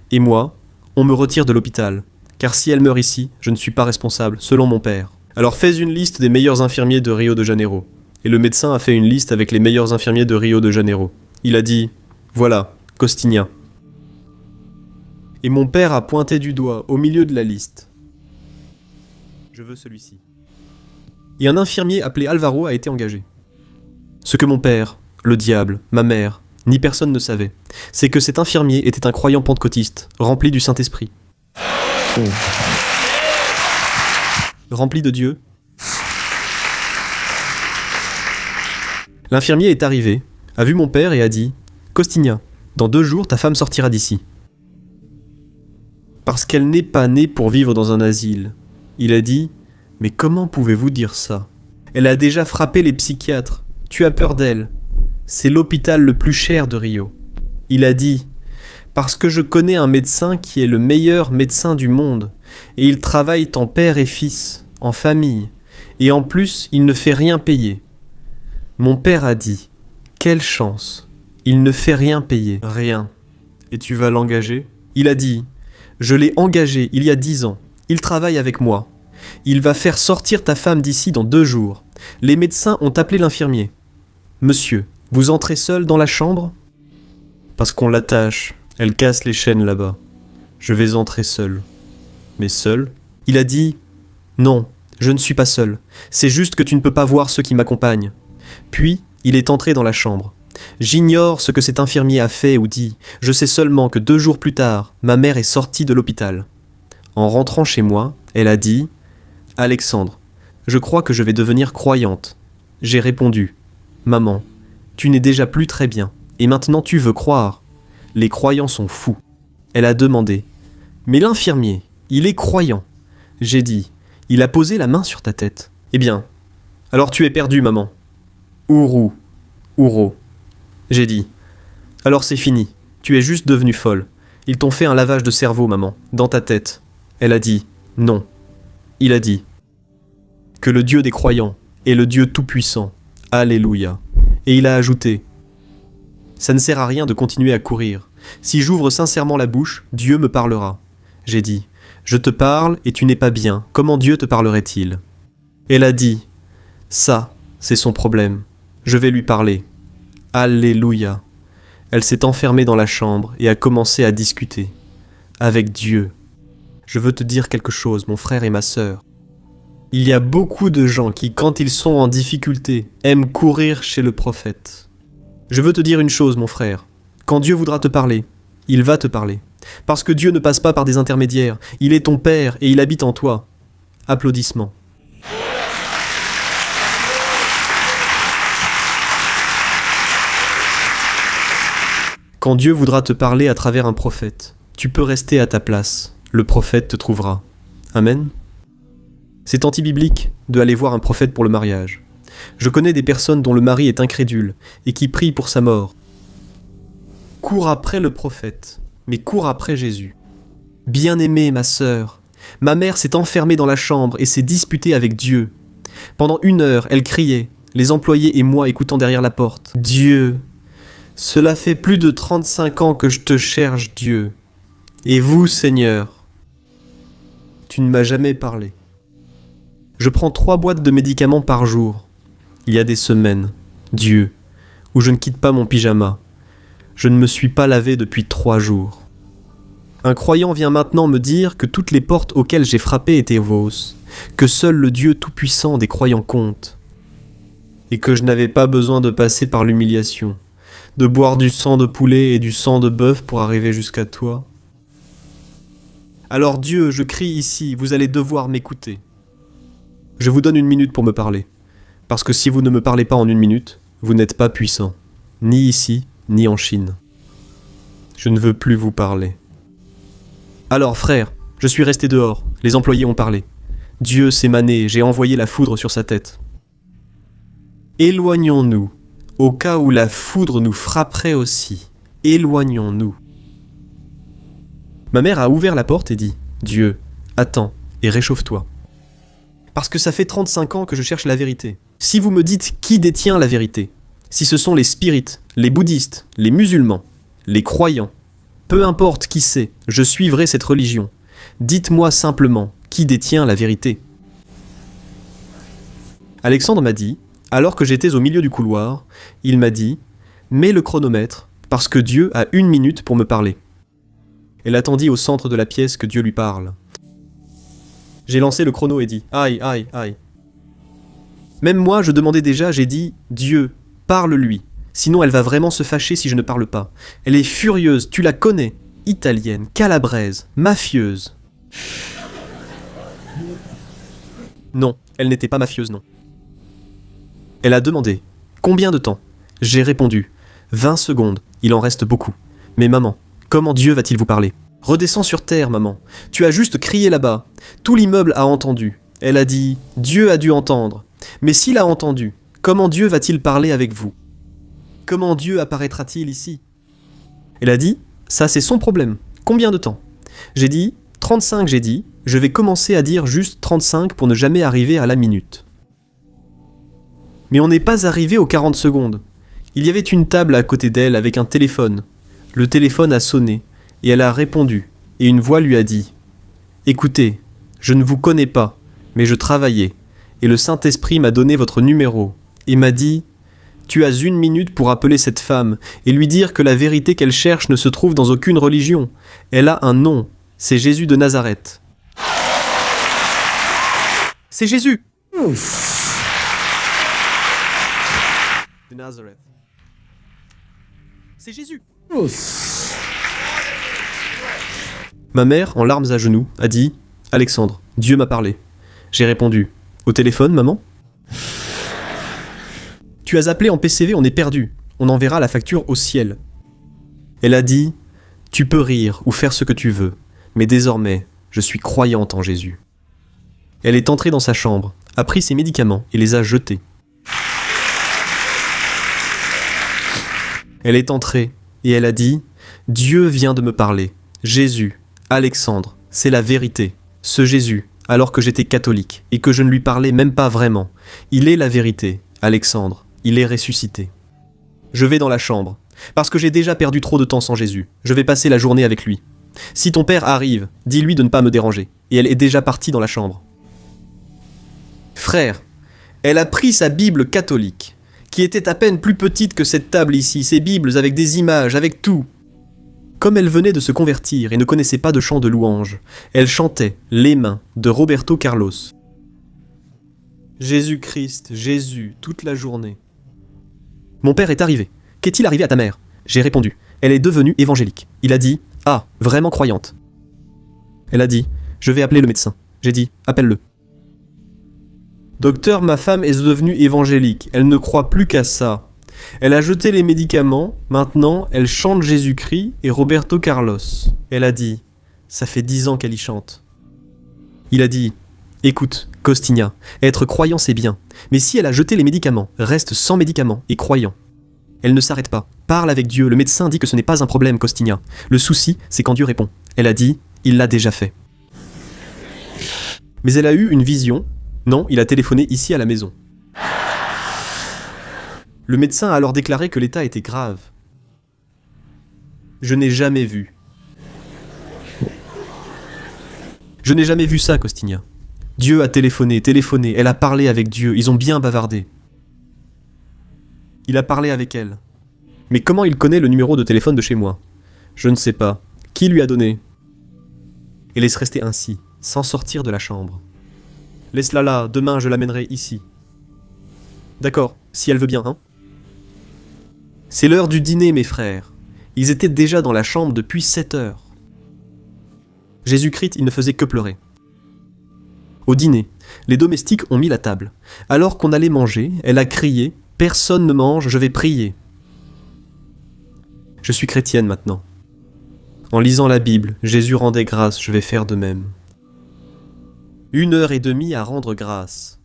Speaker 2: Et moi, on me retire de l'hôpital. Car si elle meurt ici, je ne suis pas responsable, selon mon père. Alors fais une liste des meilleurs infirmiers de Rio de Janeiro. Et le médecin a fait une liste avec les meilleurs infirmiers de Rio de Janeiro. Il a dit, voilà, Costinha. Et mon père a pointé du doigt, au milieu de la liste. Je veux celui-ci. Et un infirmier appelé Alvaro a été engagé. Ce que mon père, le diable, ma mère, ni personne ne savait, c'est que cet infirmier était un croyant pentecôtiste, rempli du Saint-Esprit. Rempli de Dieu. L'infirmier est arrivé, a vu mon père et a dit « Costinha, dans 2 jours, ta femme sortira d'ici. » Parce qu'elle n'est pas née pour vivre dans un asile. Il a dit « Mais comment pouvez-vous dire ça? Elle a déjà frappé les psychiatres. Tu as peur d'elle. C'est l'hôpital le plus cher de Rio. » Il a dit « Parce que je connais un médecin qui est le meilleur médecin du monde, et il travaille en père et fils, en famille, et en plus, il ne fait rien payer. Mon père a dit, quelle chance, il ne fait rien payer. Rien. Et tu vas l'engager ? Il a dit, je l'ai engagé il y a 10 ans, il travaille avec moi. Il va faire sortir ta femme d'ici dans 2 jours. Les médecins ont appelé l'infirmier. Monsieur, vous entrez seul dans la chambre ? Parce qu'on l'attache, elle casse les chaînes là-bas. Je vais entrer seul. Mais seul ? Il a dit, non, je ne suis pas seul. C'est juste que tu ne peux pas voir ceux qui m'accompagnent. Puis, il est entré dans la chambre. J'ignore ce que cet infirmier a fait ou dit. Je sais seulement que 2 jours plus tard, ma mère est sortie de l'hôpital. En rentrant chez moi, elle a dit « Alexandre, je crois que je vais devenir croyante. » J'ai répondu « Maman, tu n'es déjà plus très bien, et maintenant tu veux croire. Les croyants sont fous. » Elle a demandé « Mais l'infirmier, il est croyant. » J'ai dit « Il a posé la main sur ta tête. » Eh bien, alors tu es perdue, maman. Ourou, ouro. J'ai dit « Alors c'est fini, tu es juste devenue folle. Ils t'ont fait un lavage de cerveau, maman, dans ta tête. » Elle a dit « Non. » Il a dit « Que le Dieu des croyants est le Dieu tout-puissant. Alléluia. » Et il a ajouté « Ça ne sert à rien de continuer à courir. Si j'ouvre sincèrement la bouche, Dieu me parlera. » J'ai dit « Je te parle et tu n'es pas bien. Comment Dieu te parlerait-il » Elle a dit « Ça, c'est son problème. Je vais lui parler. » Alléluia. Elle s'est enfermée dans la chambre et a commencé à discuter. Avec Dieu. Je veux te dire quelque chose, mon frère et ma sœur. Il y a beaucoup de gens qui, quand ils sont en difficulté, aiment courir chez le prophète. Je veux te dire une chose, mon frère. Quand Dieu voudra te parler, il va te parler. Parce que Dieu ne passe pas par des intermédiaires. Il est ton Père et il habite en toi. Applaudissements. Quand Dieu voudra te parler à travers un prophète, tu peux rester à ta place. Le prophète te trouvera. Amen. C'est anti-biblique de aller voir un prophète pour le mariage. Je connais des personnes dont le mari est incrédule et qui prient pour sa mort. Cours après le prophète, mais cours après Jésus. Bien-aimée, ma sœur, ma mère s'est enfermée dans la chambre et s'est disputée avec Dieu. Pendant 1 heure, elle criait, les employés et moi écoutant derrière la porte. Dieu, cela fait plus de 35 ans que je te cherche, Dieu. Et vous, Seigneur, tu ne m'as jamais parlé. Je prends 3 boîtes de médicaments par jour. Il y a des semaines, Dieu, où je ne quitte pas mon pyjama. Je ne me suis pas lavé depuis 3 jours. Un croyant vient maintenant me dire que toutes les portes auxquelles j'ai frappé étaient fausses, que seul le Dieu tout-puissant des croyants compte, et que je n'avais pas besoin de passer par l'humiliation, de boire du sang de poulet et du sang de bœuf pour arriver jusqu'à toi. Alors Dieu, je crie ici, vous allez devoir m'écouter. Je vous donne 1 minute pour me parler, parce que si vous ne me parlez pas en 1 minute, vous n'êtes pas puissant, ni ici, ni en Chine. Je ne veux plus vous parler. Alors frère, je suis resté dehors, les employés ont parlé. Dieu s'est mané, j'ai envoyé la foudre sur sa tête. Éloignons-nous, au cas où la foudre nous frapperait aussi. Éloignons-nous. Ma mère a ouvert la porte et dit « Dieu, attends et réchauffe-toi. Parce que ça fait 35 ans que je cherche la vérité. Si vous me dites qui détient la vérité, si ce sont les spirites, les bouddhistes, les musulmans, les croyants, peu importe qui c'est, je suivrai cette religion. Dites-moi simplement qui détient la vérité. » Alexandre m'a dit, alors que j'étais au milieu du couloir, il m'a dit « Mets le chronomètre, parce que Dieu a 1 minute pour me parler. » Elle attendit au centre de la pièce que Dieu lui parle. J'ai lancé le chrono et dit « Aïe, aïe, aïe ». Même moi, je demandais déjà, j'ai dit « Dieu, parle-lui, sinon elle va vraiment se fâcher si je ne parle pas. Elle est furieuse, tu la connais, italienne, calabraise, mafieuse. » Non, elle n'était pas mafieuse, non. Elle a demandé « Combien de temps ?» J'ai répondu « 20 secondes, il en reste beaucoup. Mais maman, comment Dieu va-t-il vous parler ? Redescends sur terre, maman. Tu as juste crié là-bas. Tout l'immeuble a entendu. » Elle a dit « Dieu a dû entendre. Mais s'il a entendu, comment Dieu va-t-il parler avec vous ? Comment Dieu apparaîtra-t-il ici ? » Elle a dit Ça, c'est son problème. Combien de temps? J'ai dit 35, j'ai dit. Je vais commencer à dire juste 35 pour ne jamais arriver à la minute. Mais on n'est pas arrivé aux 40 secondes. Il y avait une table à côté d'elle avec un téléphone. Le téléphone a sonné et elle a répondu. Et une voix lui a dit « Écoutez, je ne vous connais pas, mais je travaillais. Et le Saint-Esprit m'a donné votre numéro et m'a dit « Tu as 1 minute pour appeler cette femme et lui dire que la vérité qu'elle cherche ne se trouve dans aucune religion. Elle a un nom, c'est Jésus de Nazareth. » C'est Jésus! De Nazareth. C'est Jésus! Ma mère, en larmes à genoux, a dit « Alexandre, Dieu m'a parlé. » J'ai répondu « Au téléphone, maman ?»« Tu as appelé en PCV, on est perdu. On enverra la facture au ciel. » Elle a dit « Tu peux rire ou faire ce que tu veux, mais désormais, je suis croyante en Jésus. » Elle est entrée dans sa chambre, a pris ses médicaments et les a jetés. Elle est entrée et elle a dit « Dieu vient de me parler. Jésus, Alexandre, c'est la vérité. Ce Jésus, alors que j'étais catholique et que je ne lui parlais même pas vraiment. Il est la vérité, Alexandre. Il est ressuscité. Je vais dans la chambre, parce que j'ai déjà perdu trop de temps sans Jésus. Je vais passer la journée avec lui. Si ton père arrive, dis-lui de ne pas me déranger. » Et elle est déjà partie dans la chambre. Frère, elle a pris sa Bible catholique, qui était à peine plus petite que cette table ici, ces Bibles avec des images, avec tout. Comme elle venait de se convertir et ne connaissait pas de chant de louange, elle chantait « Les mains » de Roberto Carlos. Jésus-Christ, Jésus, toute la journée. Mon père est arrivé. Qu'est-il arrivé à ta mère? J'ai répondu. Elle est devenue évangélique. Il a dit « Ah, vraiment croyante. » Elle a dit « Je vais appeler le médecin. » J'ai dit « Appelle-le. » Docteur, ma femme est devenue évangélique. Elle ne croit plus qu'à ça. Elle a jeté les médicaments. Maintenant, elle chante Jésus-Christ et Roberto Carlos. Elle a dit « Ça fait 10 ans qu'elle y chante. » Il a dit « Écoute, Costinha, être croyant c'est bien. Mais si elle a jeté les médicaments, reste sans médicaments et croyant. Elle ne s'arrête pas. Parle avec Dieu. Le médecin dit que ce n'est pas un problème, Costinha. Le souci, c'est quand Dieu répond. Elle a dit « Il l'a déjà fait. » Mais elle a eu une vision. Non, il a téléphoné ici à la maison. Le médecin a alors déclaré que l'état était grave. Je n'ai jamais vu. Je n'ai jamais vu ça, Costinha. Dieu a téléphoné, elle a parlé avec Dieu, ils ont bien bavardé. Il a parlé avec elle. Mais comment il connaît le numéro de téléphone de chez moi? Je ne sais pas. Qui lui a donné? Et laisse rester ainsi, sans sortir de la chambre. Laisse-la là, demain je l'amènerai ici. D'accord, si elle veut bien, hein? C'est l'heure du dîner, mes frères. Ils étaient déjà dans la chambre depuis 7 heures. Jésus-Christ, il ne faisait que pleurer. Au dîner, les domestiques ont mis la table. Alors qu'on allait manger, elle a crié « Personne ne mange, je vais prier. » Je suis chrétienne maintenant. En lisant la Bible, Jésus rendait grâce, je vais faire de même. 1h30 à rendre grâce.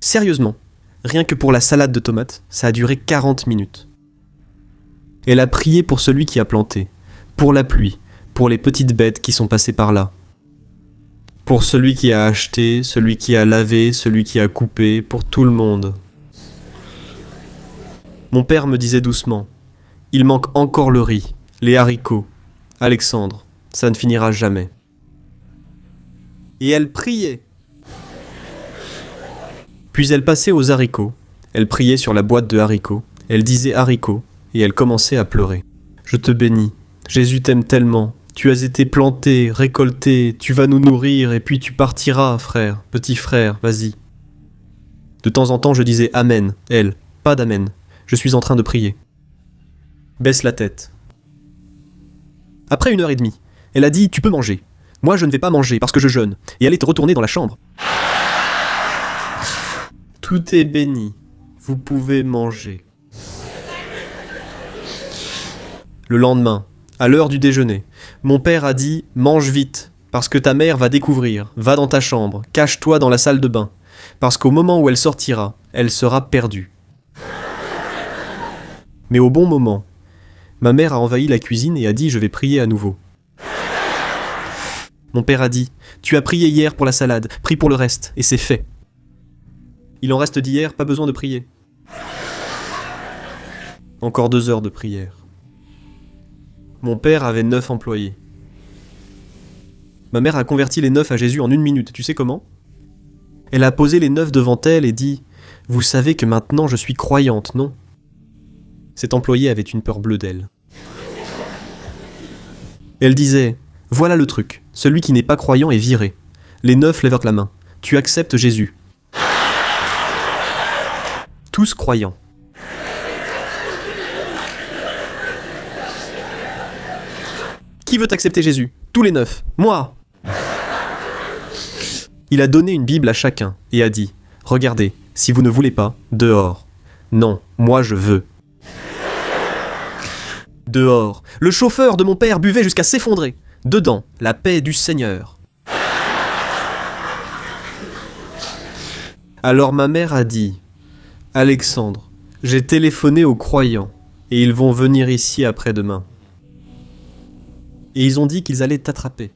Speaker 2: Sérieusement, rien que pour la salade de tomates, ça a duré 40 minutes. Elle a prié pour celui qui a planté, pour la pluie, pour les petites bêtes qui sont passées par là. Pour celui qui a acheté, celui qui a lavé, celui qui a coupé, pour tout le monde. Mon père me disait doucement, « Il manque encore le riz, les haricots. Alexandre, ça ne finira jamais. » Et elle priait. Puis elle passait aux haricots. Elle priait sur la boîte de haricots. Elle disait haricots et elle commençait à pleurer. Je te bénis. Jésus t'aime tellement. Tu as été planté, récolté. Tu vas nous nourrir et puis tu partiras, frère, petit frère, vas-y. De temps en temps, je disais amen. Elle, pas d'amen. Je suis en train de prier. Baisse la tête. Après 1h30, elle a dit tu peux manger. Moi, je ne vais pas manger parce que je jeûne. Et elle est retournée dans la chambre. Tout est béni. Vous pouvez manger. Le lendemain, à l'heure du déjeuner, mon père a dit « Mange vite, parce que ta mère va découvrir. Va dans ta chambre, cache-toi dans la salle de bain. Parce qu'au moment où elle sortira, elle sera perdue. » Mais au bon moment, Ma mère a envahi la cuisine et a dit « Je vais prier à nouveau ». Mon père a dit « Tu as prié hier pour la salade, prie pour le reste, et c'est fait. » Il en reste d'hier, pas besoin de prier. Encore 2 heures de prière. Mon père avait 9 employés. Ma mère a converti les 9 à Jésus en 1 minute, tu sais comment ? Elle a posé les 9 devant elle et dit « Vous savez que maintenant je suis croyante, non ?» Cet employé avait une peur bleue d'elle. Elle disait « Voilà le truc, celui qui n'est pas croyant est viré. Les 9 lèvent la main. Tu acceptes Jésus. » Tous croyants. Qui veut accepter Jésus ? Tous les 9. Moi ! Il a donné une Bible à chacun et a dit « Regardez, si vous ne voulez pas, dehors. Non, moi je veux. » Dehors, le chauffeur de mon père buvait jusqu'à s'effondrer. Dedans, la paix du Seigneur. Alors ma mère a dit « Alexandre, j'ai téléphoné aux croyants et ils vont venir ici après-demain. » Et ils ont dit qu'ils allaient t'attraper.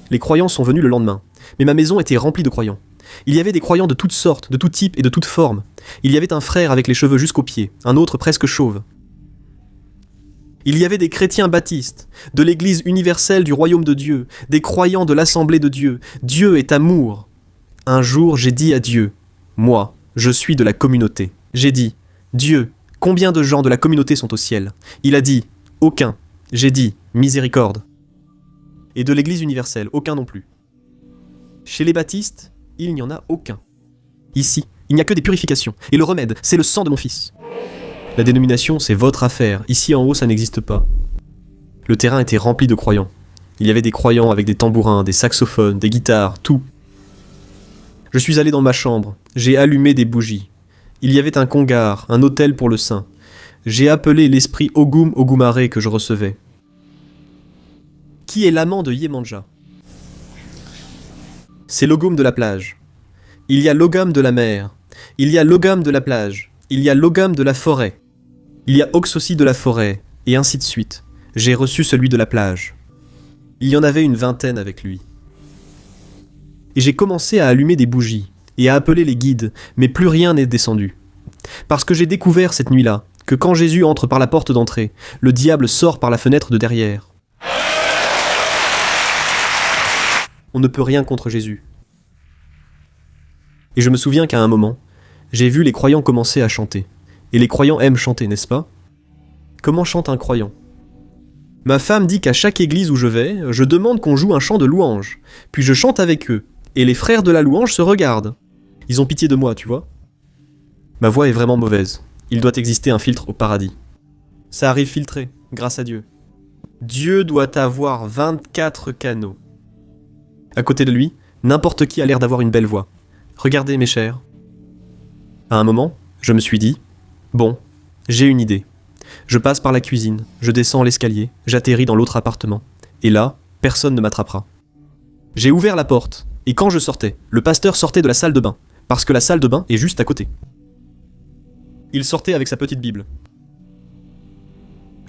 Speaker 2: Les croyants sont venus le lendemain, mais ma maison était remplie de croyants. Il y avait des croyants de toutes sortes, de tout type et de toutes formes. Il y avait un frère avec les cheveux jusqu'aux pieds, un autre presque chauve. Il y avait des chrétiens baptistes, de l'Église universelle du royaume de Dieu, des croyants de l'Assemblée de Dieu. Dieu est amour. Un jour, j'ai dit à Dieu, moi, je suis de la communauté. J'ai dit, Dieu, combien de gens de la communauté sont au ciel ? Il a dit, aucun. J'ai dit, miséricorde. Et de l'Église universelle, aucun non plus. Chez les baptistes, il n'y en a aucun. Ici, il n'y a que des purifications. Et le remède, c'est le sang de mon fils. La dénomination, c'est votre affaire. Ici en haut, ça n'existe pas. Le terrain était rempli de croyants. Il y avait des croyants avec des tambourins, des saxophones, des guitares, tout. Je suis allé dans ma chambre. J'ai allumé des bougies. Il y avait un congar, un autel pour le saint. J'ai appelé l'esprit Ogum Ogumare que je recevais. Qui est l'amant de Yemanja ? C'est l'Ogum de la plage. Il y a l'Ogam de la mer. Il y a l'Ogam de la plage. Il y a l'Ogam de la forêt. Il y a Oxosi de la forêt, et ainsi de suite. J'ai reçu celui de la plage. Il y en avait une 20aine avec lui. Et j'ai commencé à allumer des bougies, et à appeler les guides, mais plus rien n'est descendu. Parce que j'ai découvert cette nuit-là, que quand Jésus entre par la porte d'entrée, le diable sort par la fenêtre de derrière. On ne peut rien contre Jésus. Et je me souviens qu'à un moment, j'ai vu les croyants commencer à chanter. Et les croyants aiment chanter, n'est-ce pas ? Comment chante un croyant ? Ma femme dit qu'à chaque église où je vais, je demande qu'on joue un chant de louange. Puis je chante avec eux. Et les frères de la louange se regardent. Ils ont pitié de moi, tu vois ? Ma voix est vraiment mauvaise. Il doit exister un filtre au paradis. Ça arrive filtré, grâce à Dieu. Dieu doit avoir 24 canaux. À côté de lui, n'importe qui a l'air d'avoir une belle voix. Regardez, mes chers. À un moment, je me suis dit, bon, j'ai une idée. Je passe par la cuisine, je descends l'escalier, j'atterris dans l'autre appartement. Et là, personne ne m'attrapera. J'ai ouvert la porte, et quand je sortais, le pasteur sortait de la salle de bain, parce que la salle de bain est juste à côté. Il sortait avec sa petite Bible.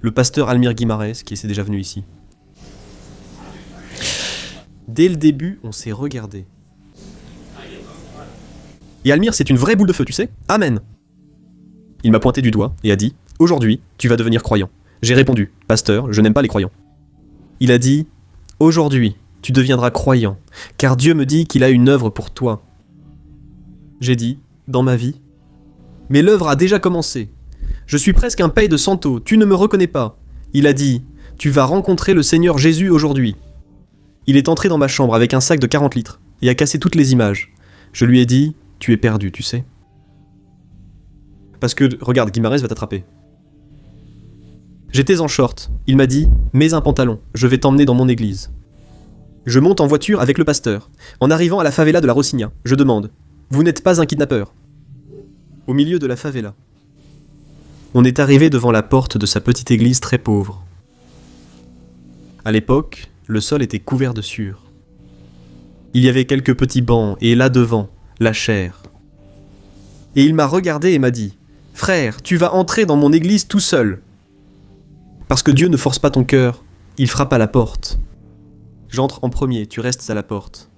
Speaker 2: Le pasteur Almir Guimarès, qui est déjà venu ici. Dès le début, on s'est regardé. Et Almir, c'est une vraie boule de feu, tu sais ? Amen. Il m'a pointé du doigt et a dit « Aujourd'hui, tu vas devenir croyant. » J'ai répondu « Pasteur, je n'aime pas les croyants. » Il a dit « Aujourd'hui, tu deviendras croyant, car Dieu me dit qu'il a une œuvre pour toi. » J'ai dit « Dans ma vie ?» Mais l'œuvre a déjà commencé. Je suis presque un paye de Santo, tu ne me reconnais pas. Il a dit « Tu vas rencontrer le Seigneur Jésus aujourd'hui. » Il est entré dans ma chambre avec un sac de 40 litres et a cassé toutes les images. Je lui ai dit « Tu es perdu, tu sais. » Parce que, regarde, Guimarès va t'attraper. J'étais en short. Il m'a dit « Mets un pantalon, je vais t'emmener dans mon église. » Je monte en voiture avec le pasteur. En arrivant à la favela de la Rocinha, je demande « Vous n'êtes pas un kidnappeur ?» Au milieu de la favela. On est arrivé devant la porte de sa petite église très pauvre. À l'époque, le sol était couvert de sueur. Il y avait quelques petits bancs, et là devant, la chaire. Et il m'a regardé et m'a dit « Frère, tu vas entrer dans mon église tout seul. Parce que Dieu ne force pas ton cœur, il frappe à la porte. J'entre en premier, tu restes à la porte.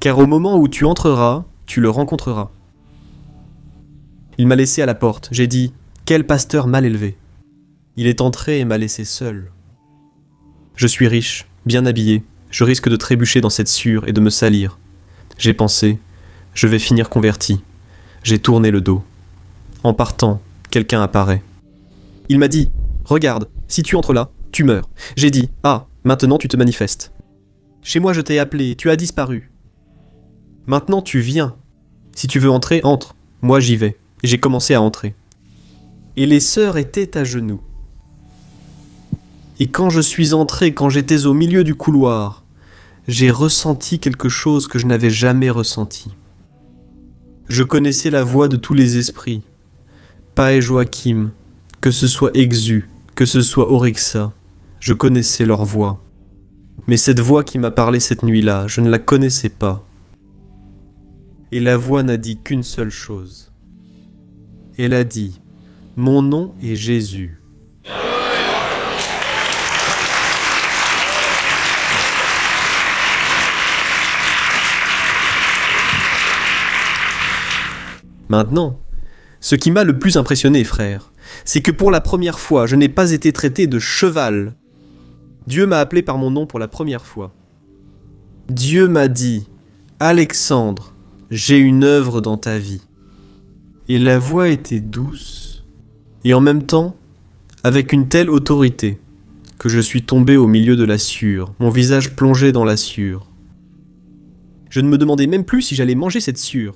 Speaker 2: Car au moment où tu entreras, tu le rencontreras. Il m'a laissé à la porte. J'ai dit, quel pasteur mal élevé. Il est entré et m'a laissé seul. Je suis riche, bien habillé. Je risque de trébucher dans cette sûre et de me salir. J'ai pensé, je vais finir converti. J'ai tourné le dos. En partant, quelqu'un apparaît. Il m'a dit, regarde, si tu entres là, tu meurs. J'ai dit, ah, maintenant tu te manifestes. Chez moi je t'ai appelé, tu as disparu. Maintenant tu viens. Si tu veux entrer, entre. Moi j'y vais. Et j'ai commencé à entrer. Et les sœurs étaient à genoux. Et quand je suis entré, quand j'étais au milieu du couloir, j'ai ressenti quelque chose que je n'avais jamais ressenti. Je connaissais la voix de tous les esprits. Pa et Joachim, que ce soit Exu, que ce soit Orixa, je connaissais leur voix. Mais cette voix qui m'a parlé cette nuit-là, je ne la connaissais pas. Et la voix n'a dit qu'une seule chose. Elle a dit, mon nom est Jésus. Maintenant, ce qui m'a le plus impressionné, frère, c'est que pour la première fois, je n'ai pas été traité de cheval. Dieu m'a appelé par mon nom pour la première fois. Dieu m'a dit, Alexandre, j'ai une œuvre dans ta vie. Et la voix était douce, et en même temps, avec une telle autorité, que je suis tombé au milieu de la sûre, mon visage plongé dans la sûre. Je ne me demandais même plus si j'allais manger cette sûre,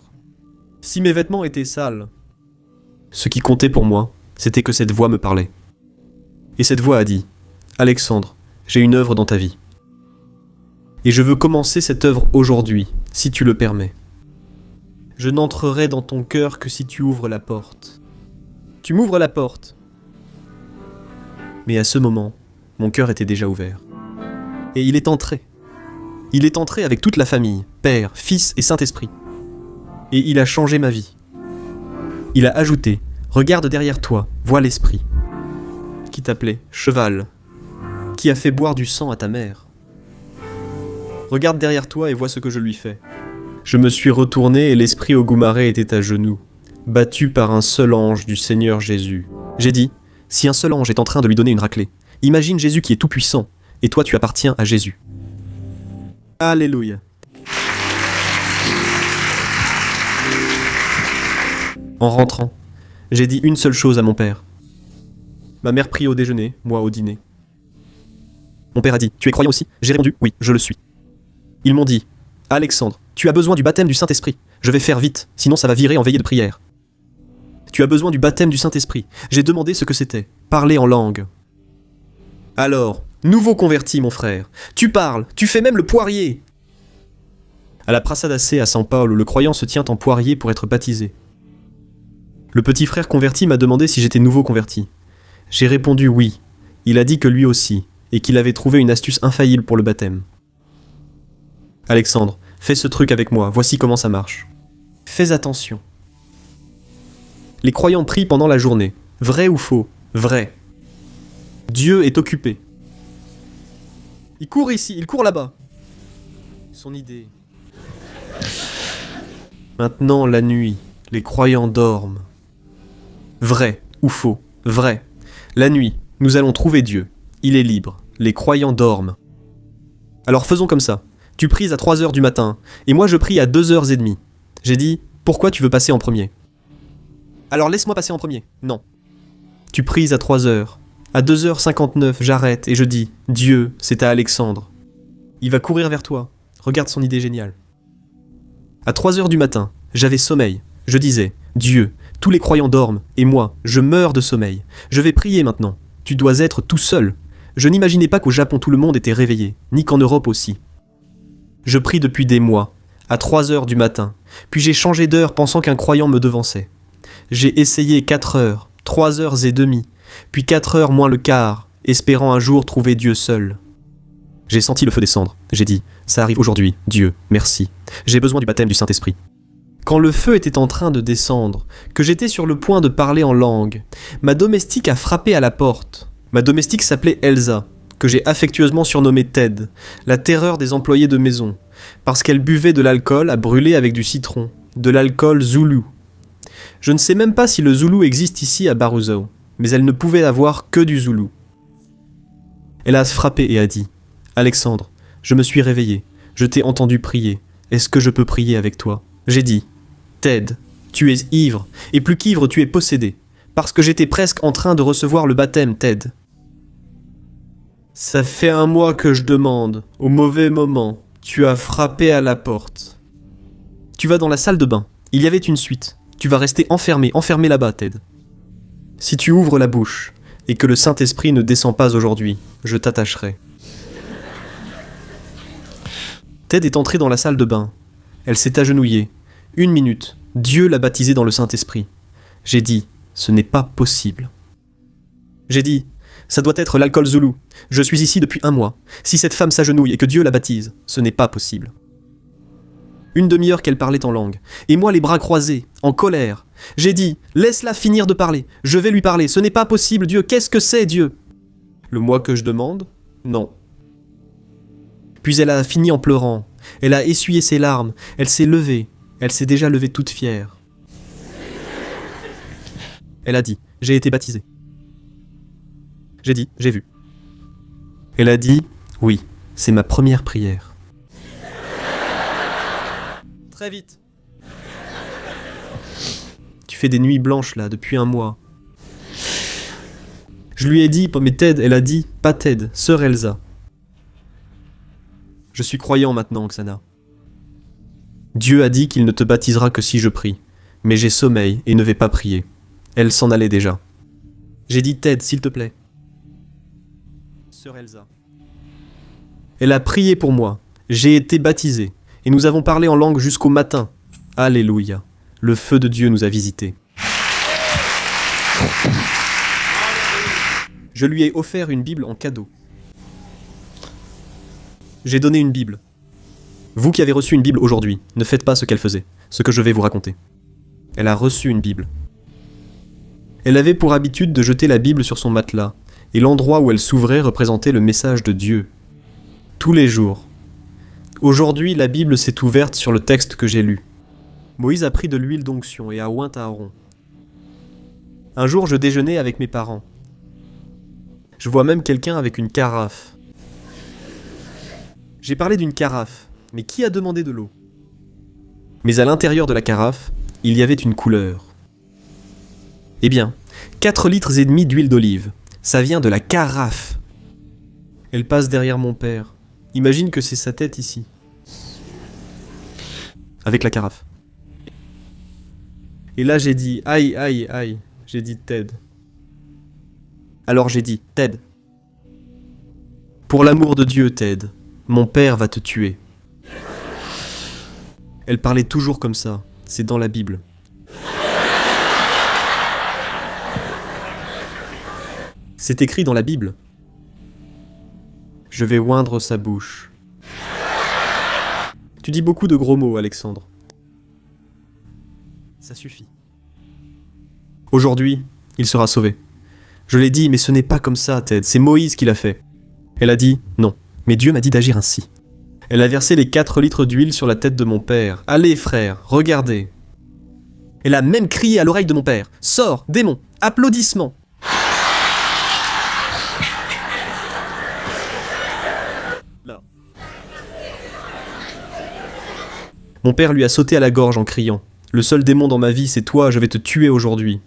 Speaker 2: si mes vêtements étaient sales. Ce qui comptait pour moi, c'était que cette voix me parlait. Et cette voix a dit, Alexandre, j'ai une œuvre dans ta vie. Et je veux commencer cette œuvre aujourd'hui, si tu le permets. Je n'entrerai dans ton cœur que si tu ouvres la porte. Tu m'ouvres la porte. Mais à ce moment, mon cœur était déjà ouvert. Et il est entré. Il est entré avec toute la famille, Père, Fils et Saint-Esprit. Et il a changé ma vie. Il a ajouté, regarde derrière toi, vois l'Esprit. Qui t'appelait cheval. Qui a fait boire du sang à ta mère. Regarde derrière toi et vois ce que je lui fais. Je me suis retourné et l'esprit au Goumaré était à genoux, battu par un seul ange du Seigneur Jésus. J'ai dit, si un seul ange est en train de lui donner une raclée, imagine Jésus qui est tout puissant, et toi tu appartiens à Jésus. Alléluia. En rentrant, j'ai dit une seule chose à mon père. Ma mère prie au déjeuner, moi au dîner. Mon père a dit, tu es croyant aussi? J'ai répondu, oui, je le suis. Ils m'ont dit, Alexandre, tu as besoin du baptême du Saint-Esprit. Je vais faire vite, sinon ça va virer en veillée de prière. Tu as besoin du baptême du Saint-Esprit. J'ai demandé ce que c'était. Parler en langue. Alors, nouveau converti, mon frère. Tu parles, tu fais même le poirier. À la Praça da Sé à São Paulo, le croyant se tient en poirier pour être baptisé. Le petit frère converti m'a demandé si j'étais nouveau converti. J'ai répondu oui. Il a dit que lui aussi, et qu'il avait trouvé une astuce infaillible pour le baptême. Alexandre, fais ce truc avec moi, voici comment ça marche. Fais attention. Les croyants prient pendant la journée. Vrai ou faux? Vrai. Dieu est occupé. Il court ici, il court là-bas. Son idée. Maintenant, la nuit, les croyants dorment. Vrai ou faux? Vrai. La nuit, nous allons trouver Dieu. Il est libre. Les croyants dorment. Alors faisons comme ça. Tu pries à 3h du matin, et moi je prie à 2h30. J'ai dit, pourquoi tu veux passer en premier? Alors laisse-moi passer en premier. Non. Tu pries à 3h. À 2h59, j'arrête et je dis, Dieu, c'est à Alexandre. Il va courir vers toi. Regarde son idée géniale. À 3h du matin, j'avais sommeil. Je disais, Dieu, tous les croyants dorment, et moi, je meurs de sommeil. Je vais prier maintenant. Tu dois être tout seul. Je n'imaginais pas qu'au Japon tout le monde était réveillé, ni qu'en Europe aussi. Je prie depuis des mois, à 3h du matin, puis j'ai changé d'heure pensant qu'un croyant me devançait. J'ai essayé 4h, 3h30, puis 4h moins le quart, espérant un jour trouver Dieu seul. J'ai senti le feu descendre. J'ai dit, ça arrive aujourd'hui, Dieu, merci. J'ai besoin du baptême du Saint-Esprit. Quand le feu était en train de descendre, que j'étais sur le point de parler en langue, ma domestique a frappé à la porte. Ma domestique s'appelait Elsa, que j'ai affectueusement surnommée Ted, la terreur des employés de maison, parce qu'elle buvait de l'alcool à brûler avec du citron, de l'alcool Zoulou. Je ne sais même pas si le Zoulou existe ici à Barouzou, mais elle ne pouvait avoir que du Zoulou. Elle a frappé et a dit « Alexandre, je me suis réveillé, je t'ai entendu prier, est-ce que je peux prier avec toi ?» J'ai dit « Ted, tu es ivre, et plus qu'ivre tu es possédé, parce que j'étais presque en train de recevoir le baptême, Ted. » Ça fait 1 mois que je demande, au mauvais moment, tu as frappé à la porte. Tu vas dans la salle de bain, il y avait une suite, tu vas rester enfermé là-bas, Ted. Si tu ouvres la bouche, et que le Saint-Esprit ne descend pas aujourd'hui, je t'attacherai. Ted est entrée dans la salle de bain. Elle s'est agenouillée. 1 minute, Dieu l'a baptisée dans le Saint-Esprit. J'ai dit, ce n'est pas possible. J'ai dit, ça doit être l'alcool Zoulou. Je suis ici depuis 1 mois. Si cette femme s'agenouille et que Dieu la baptise, ce n'est pas possible. 1 demi-heure qu'elle parlait en langue. Et moi les bras croisés, en colère. J'ai dit, laisse-la finir de parler. Je vais lui parler. Ce n'est pas possible, Dieu. Qu'est-ce que c'est, Dieu ? Le moi que je demande ? Non. Puis elle a fini en pleurant. Elle a essuyé ses larmes. Elle s'est levée. Elle s'est déjà levée toute fière. Elle a dit, j'ai été baptisée. J'ai dit, j'ai vu. Elle a dit, oui, c'est ma première prière. Très vite. Tu fais des nuits blanches là, depuis 1 mois. Je lui ai dit, mais Ted, elle a dit, pas Ted, sœur Elsa. Je suis croyant maintenant, Xana. Dieu a dit qu'il ne te baptisera que si je prie, mais j'ai sommeil et ne vais pas prier. Elle s'en allait déjà. J'ai dit, Ted, s'il te plaît. Sœur Elsa. Elle a prié pour moi. J'ai été baptisé. Et nous avons parlé en langue jusqu'au matin. Alléluia. Le feu de Dieu nous a visités. Je lui ai offert une Bible en cadeau. J'ai donné une Bible. Vous qui avez reçu une Bible aujourd'hui, ne faites pas ce qu'elle faisait, ce que je vais vous raconter. Elle a reçu une Bible. Elle avait pour habitude de jeter la Bible sur son matelas, et l'endroit où elle s'ouvrait représentait le message de Dieu. Tous les jours. Aujourd'hui, la Bible s'est ouverte sur le texte que j'ai lu. Moïse a pris de l'huile d'onction et a oint Aaron. Un jour, je déjeunais avec mes parents. Je vois même quelqu'un avec une carafe. J'ai parlé d'une carafe, mais qui a demandé de l'eau ? Mais à l'intérieur de la carafe, il y avait une couleur. Eh bien, 4,5 litres d'huile d'olive. Ça vient de la carafe. Elle passe derrière mon père. Imagine que c'est sa tête ici. Avec la carafe. Et là j'ai dit, aïe, aïe, aïe. J'ai dit Ted. Alors j'ai dit, Ted. Pour l'amour de Dieu, Ted, mon père va te tuer. Elle parlait toujours comme ça. C'est dans la Bible. C'est écrit dans la Bible. Je vais oindre sa bouche. Tu dis beaucoup de gros mots, Alexandre. Ça suffit. Aujourd'hui, il sera sauvé. Je l'ai dit, mais ce n'est pas comme ça, Ted. C'est Moïse qui l'a fait. Elle a dit, non. Mais Dieu m'a dit d'agir ainsi. Elle a versé les 4 litres d'huile sur la tête de mon père. Allez, frère, regardez. Elle a même crié à l'oreille de mon père. Sors, démon, applaudissements. Là. Mon père lui a sauté à la gorge en criant. Le seul démon dans ma vie, c'est toi, je vais te tuer aujourd'hui.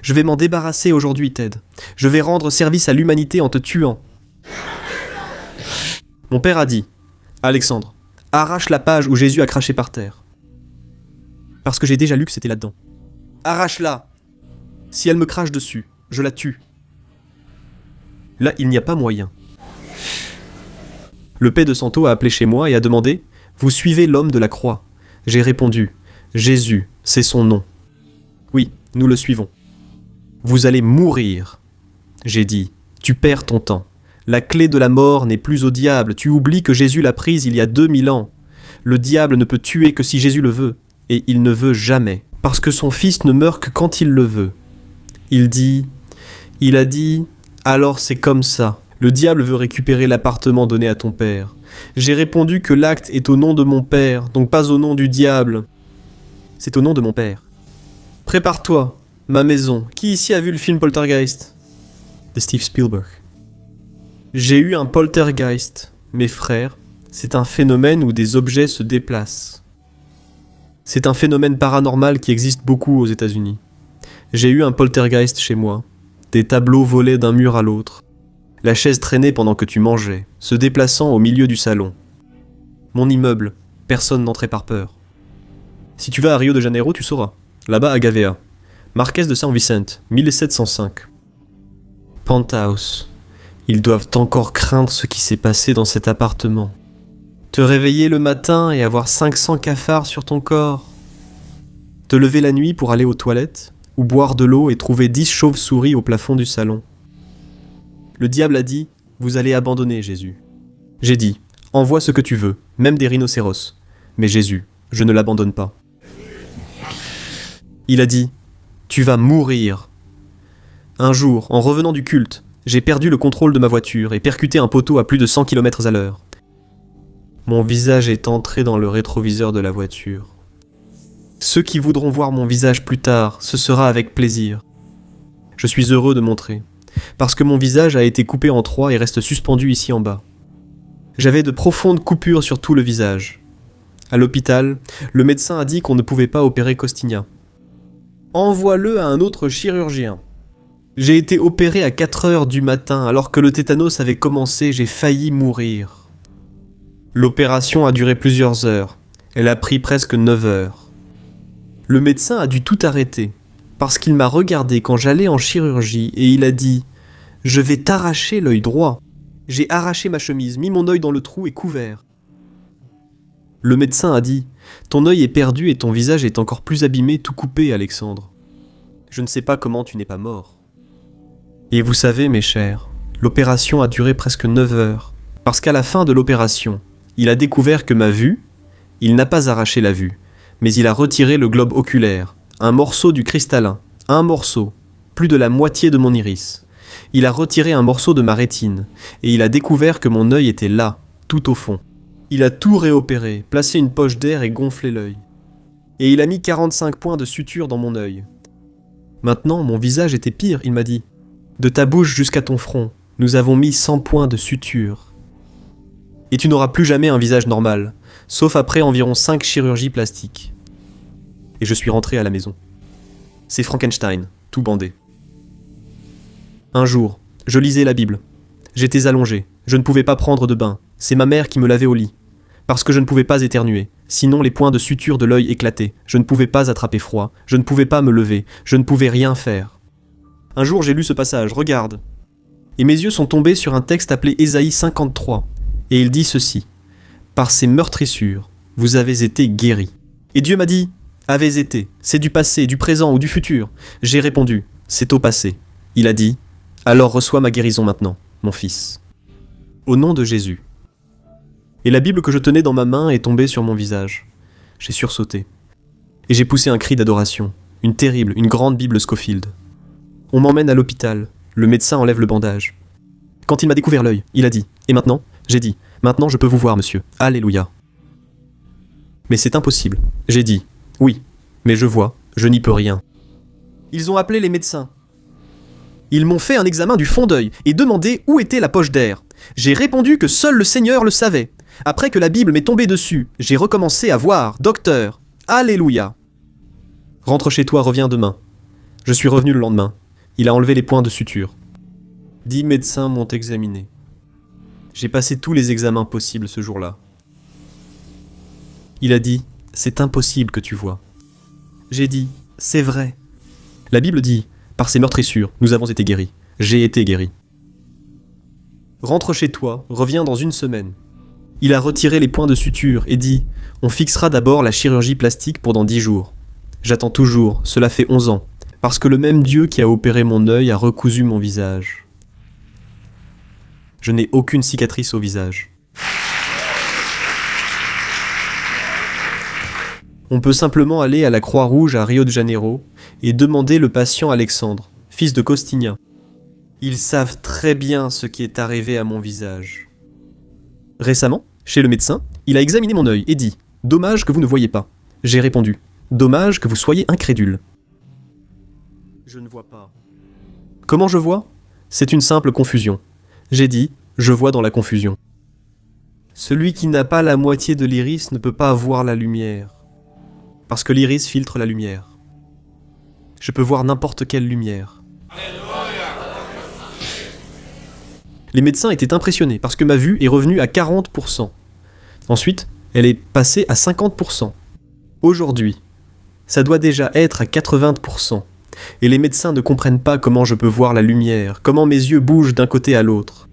Speaker 2: Je vais m'en débarrasser aujourd'hui, Ted. Je vais rendre service à l'humanité en te tuant. Mon père a dit, Alexandre, arrache la page où Jésus a craché par terre. Parce que j'ai déjà lu que c'était là-dedans. Arrache-la. Si elle me crache dessus, je la tue. Là, il n'y a pas moyen. Le paix de Santo a appelé chez moi et a demandé, vous suivez l'homme de la croix. J'ai répondu, Jésus, c'est son nom. Oui, nous le suivons. Vous allez mourir. J'ai dit, tu perds ton temps. La clé de la mort n'est plus au diable. Tu oublies que Jésus l'a prise il y a 2000 ans. Le diable ne peut tuer que si Jésus le veut, et il ne veut jamais, parce que son fils ne meurt que quand il le veut. Il a dit, alors c'est comme ça. Le diable veut récupérer l'appartement donné à ton père. J'ai répondu que l'acte est au nom de mon père, donc pas au nom du diable. C'est au nom de mon père. Prépare-toi, ma maison. Qui ici a vu le film Poltergeist ? De Steve Spielberg. J'ai eu un poltergeist, mes frères. C'est un phénomène où des objets se déplacent. C'est un phénomène paranormal qui existe beaucoup aux États-Unis. J'ai eu un poltergeist chez moi. Des tableaux volaient d'un mur à l'autre. La chaise traînait pendant que tu mangeais, se déplaçant au milieu du salon. Mon immeuble, personne n'entrait par peur. Si tu vas à Rio de Janeiro, tu sauras. Là-bas à Gavea. Marquès de San Vicente, 1705. Penthouse. Ils doivent encore craindre ce qui s'est passé dans cet appartement. Te réveiller le matin et avoir 500 cafards sur ton corps. Te lever la nuit pour aller aux toilettes, ou boire de l'eau et trouver 10 chauves-souris au plafond du salon. Le diable a dit, vous allez abandonner Jésus. J'ai dit, envoie ce que tu veux, même des rhinocéros. Mais Jésus, je ne l'abandonne pas. Il a dit, tu vas mourir. Un jour, en revenant du culte, j'ai perdu le contrôle de ma voiture et percuté un poteau à plus de 100 km à l'heure. Mon visage est entré dans le rétroviseur de la voiture. Ceux qui voudront voir mon visage plus tard, ce sera avec plaisir. Je suis heureux de montrer, parce que mon visage a été coupé en 3 et reste suspendu ici en bas. J'avais de profondes coupures sur tout le visage. À l'hôpital, le médecin a dit qu'on ne pouvait pas opérer Costigna. Envoie-le à un autre chirurgien. J'ai été opéré à 4 heures du matin, alors que le tétanos avait commencé, j'ai failli mourir. L'opération a duré plusieurs heures. Elle a pris presque 9 heures. Le médecin a dû tout arrêter, parce qu'il m'a regardé quand j'allais en chirurgie et il a dit « Je vais t'arracher l'œil droit ». J'ai arraché ma chemise, mis mon œil dans le trou et couvert. Le médecin a dit « Ton œil est perdu et ton visage est encore plus abîmé, tout coupé, Alexandre. Je ne sais pas comment tu n'es pas mort. » Et vous savez, mes chers, l'opération a duré presque 9 heures, parce qu'à la fin de l'opération, il a découvert que ma vue, il n'a pas arraché la vue, mais il a retiré le globe oculaire, un morceau du cristallin, un morceau, plus de la moitié de mon iris. Il a retiré un morceau de ma rétine, et il a découvert que mon œil était là, tout au fond. Il a tout réopéré, placé une poche d'air et gonflé l'œil. Et il a mis 45 points de suture dans mon œil. Maintenant, mon visage était pire, il m'a dit. De ta bouche jusqu'à ton front, nous avons mis 100 points de suture. Et tu n'auras plus jamais un visage normal, sauf après environ 5 chirurgies plastiques. Et je suis rentré à la maison. C'est Frankenstein, tout bandé. Un jour, je lisais la Bible. J'étais allongé, je ne pouvais pas prendre de bain. C'est ma mère qui me lavait au lit. Parce que je ne pouvais pas éternuer, sinon les points de suture de l'œil éclataient. Je ne pouvais pas attraper froid, je ne pouvais pas me lever, je ne pouvais rien faire. Un jour j'ai lu ce passage, regarde. Et mes yeux sont tombés sur un texte appelé Ésaïe 53. Et il dit ceci. Par ces meurtrissures, vous avez été guéris. Et Dieu m'a dit, avez été, c'est du passé, du présent ou du futur. J'ai répondu, c'est au passé. Il a dit, alors reçois ma guérison maintenant, mon fils. Au nom de Jésus. Et la Bible que je tenais dans ma main est tombée sur mon visage. J'ai sursauté. Et j'ai poussé un cri d'adoration. Une terrible, une grande Bible Scofield. On m'emmène à l'hôpital. Le médecin enlève le bandage. Quand il m'a découvert l'œil, il a dit, et maintenant ? J'ai dit, maintenant je peux vous voir, monsieur. Alléluia. Mais c'est impossible. J'ai dit, oui, mais je vois, je n'y peux rien. Ils ont appelé les médecins. Ils m'ont fait un examen du fond d'œil et demandé où était la poche d'air. J'ai répondu que seul le Seigneur le savait. Après que la Bible m'est tombée dessus, j'ai recommencé à voir, docteur. Alléluia. Rentre chez toi, reviens demain. Je suis revenu le lendemain. Il a enlevé les points de suture. 10 médecins m'ont examiné. J'ai passé tous les examens possibles ce jour-là. Il a dit, c'est impossible que tu vois. J'ai dit, c'est vrai. La Bible dit, par ces meurtrissures, nous avons été guéris. J'ai été guéri. Rentre chez toi, reviens dans 1 semaine. Il a retiré les points de suture et dit, on fixera d'abord la chirurgie plastique pour dans 10 jours. J'attends toujours, cela fait 11 ans, parce que le même Dieu qui a opéré mon œil a recousu mon visage. Je n'ai aucune cicatrice au visage. On peut simplement aller à la Croix-Rouge à Rio de Janeiro et demander le patient Alexandre, fils de Costinha. Ils savent très bien ce qui est arrivé à mon visage. Récemment, chez le médecin, il a examiné mon œil et dit « Dommage que vous ne voyez pas ». J'ai répondu « Dommage que vous soyez incrédule ». Je ne vois pas. Comment je vois ? C'est une simple confusion. J'ai dit « Je vois dans la confusion ». Celui qui n'a pas la moitié de l'iris ne peut pas voir la lumière. Parce que l'iris filtre la lumière. Je peux voir n'importe quelle lumière. Les médecins étaient impressionnés parce que ma vue est revenue à 40%. Ensuite, elle est passée à 50%. Aujourd'hui, ça doit déjà être à 80%. Et les médecins ne comprennent pas comment je peux voir la lumière, comment mes yeux bougent d'un côté à l'autre.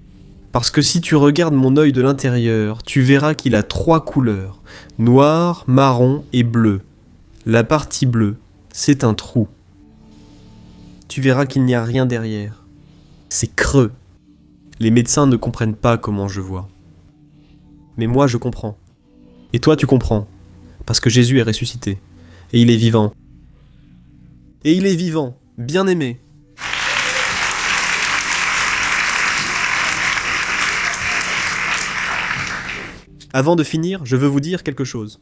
Speaker 2: Parce que si tu regardes mon œil de l'intérieur, tu verras qu'il a 3 couleurs, noir, marron et bleu. La partie bleue, c'est un trou. Tu verras qu'il n'y a rien derrière. C'est creux. Les médecins ne comprennent pas comment je vois. Mais moi, je comprends. Et toi, tu comprends. Parce que Jésus est ressuscité. Et il est vivant. Et il est vivant, bien aimé. Avant de finir, je veux vous dire quelque chose.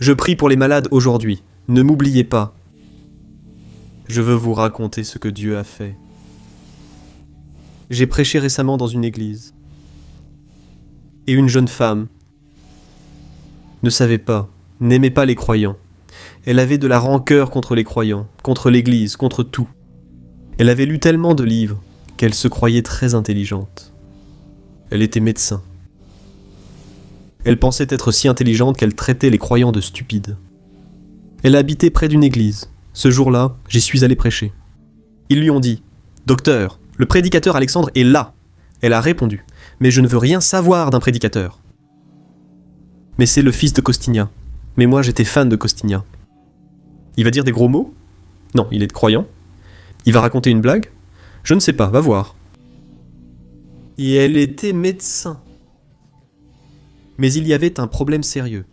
Speaker 2: Je prie pour les malades aujourd'hui. Ne m'oubliez pas. Je veux vous raconter ce que Dieu a fait. J'ai prêché récemment dans une église. Et une jeune femme ne savait pas, n'aimait pas les croyants. Elle avait de la rancœur contre les croyants, contre l'église, contre tout. Elle avait lu tellement de livres qu'elle se croyait très intelligente. Elle était médecin. Elle pensait être si intelligente qu'elle traitait les croyants de stupides. Elle habitait près d'une église. Ce jour-là, j'y suis allé prêcher. Ils lui ont dit « Docteur, le prédicateur Alexandre est là !» Elle a répondu « Mais je ne veux rien savoir d'un prédicateur. » Mais c'est le fils de Costinha. Mais moi, j'étais fan de Costinha. Il va dire des gros mots ? Non, il est croyant. Il va raconter une blague ? Je ne sais pas, va voir. Et elle était médecin. Mais il y avait un problème sérieux.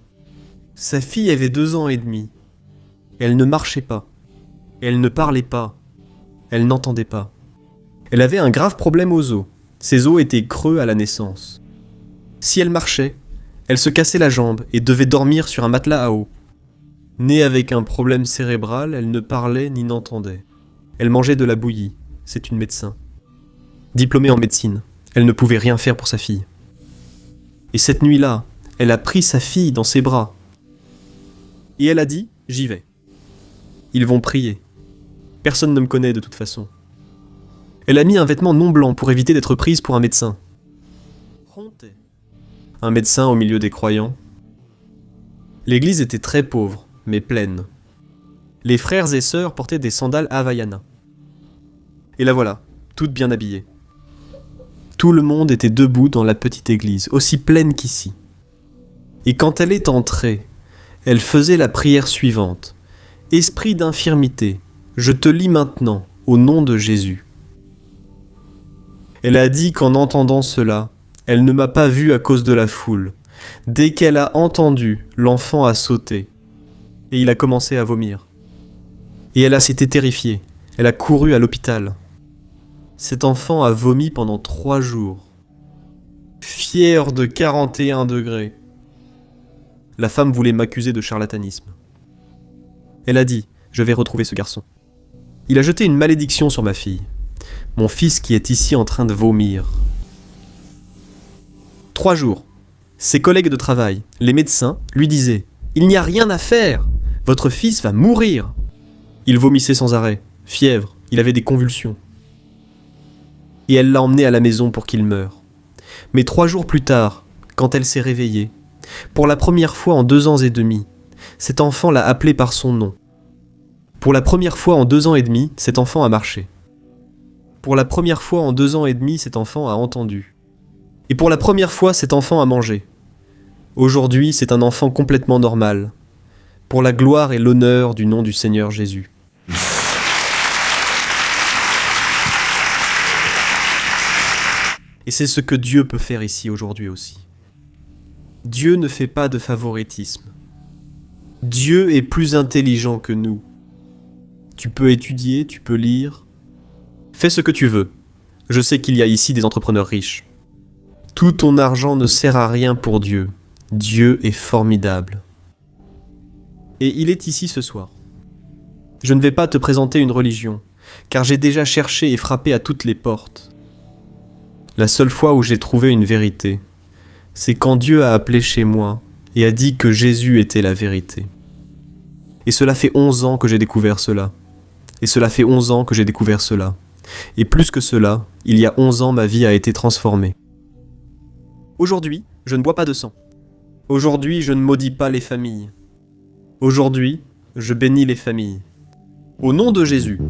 Speaker 2: Sa fille avait 2 ans et demi. Elle ne marchait pas. Elle ne parlait pas. Elle n'entendait pas. Elle avait un grave problème aux os. Ses os étaient creux à la naissance. Si elle marchait, elle se cassait la jambe et devait dormir sur un matelas à eau. Née avec un problème cérébral, elle ne parlait ni n'entendait. Elle mangeait de la bouillie. C'est une médecin. Diplômée en médecine, elle ne pouvait rien faire pour sa fille. Et cette nuit-là, elle a pris sa fille dans ses bras. Et elle a dit « J'y vais. Ils vont prier. Personne ne me connaît de toute façon. » Elle a mis un vêtement non blanc pour éviter d'être prise pour un médecin. Un médecin au milieu des croyants. L'église était très pauvre, mais pleine. Les frères et sœurs portaient des sandales Havaianas. Et la voilà, toutes bien habillées. Tout le monde était debout dans la petite église, aussi pleine qu'ici. Et quand elle est entrée, elle faisait la prière suivante. « Esprit d'infirmité, je te lis maintenant, au nom de Jésus. » Elle a dit qu'en entendant cela, elle ne m'a pas vu à cause de la foule. Dès qu'elle a entendu, l'enfant a sauté. Et il a commencé à vomir. Et elle s'était terrifiée. Elle a couru à l'hôpital. Cet enfant a vomi pendant 3 jours. Fièvre de 41 degrés. La femme voulait m'accuser de charlatanisme. Elle a dit « Je vais retrouver ce garçon. » Il a jeté une malédiction sur ma fille. Mon fils qui est ici en train de vomir. 3 jours. Ses collègues de travail, les médecins, lui disaient « Il n'y a rien à faire. Votre fils va mourir. » Il vomissait sans arrêt. Fièvre. Il avait des convulsions. Et elle l'a emmené à la maison pour qu'il meure. Mais 3 jours plus tard, quand elle s'est réveillée, pour la première fois en 2 ans et demi, cet enfant l'a appelé par son nom. Pour la première fois en 2 ans et demi, cet enfant a marché. Pour la première fois en 2 ans et demi, cet enfant a entendu. Et pour la première fois, cet enfant a mangé. Aujourd'hui, c'est un enfant complètement normal. Pour la gloire et l'honneur du nom du Seigneur Jésus. Et c'est ce que Dieu peut faire ici aujourd'hui aussi. Dieu ne fait pas de favoritisme. Dieu est plus intelligent que nous. Tu peux étudier, tu peux lire. Fais ce que tu veux. Je sais qu'il y a ici des entrepreneurs riches. Tout ton argent ne sert à rien pour Dieu. Dieu est formidable. Et il est ici ce soir. Je ne vais pas te présenter une religion, car j'ai déjà cherché et frappé à toutes les portes. La seule fois où j'ai trouvé une vérité, c'est quand Dieu a appelé chez moi et a dit que Jésus était la vérité. Et cela fait 11 ans que j'ai découvert cela. Et cela fait 11 ans que j'ai découvert cela. Et plus que cela, il y a 11 ans, ma vie a été transformée. Aujourd'hui, je ne bois pas de sang. Aujourd'hui, je ne maudis pas les familles. Aujourd'hui, je bénis les familles. Au nom de Jésus,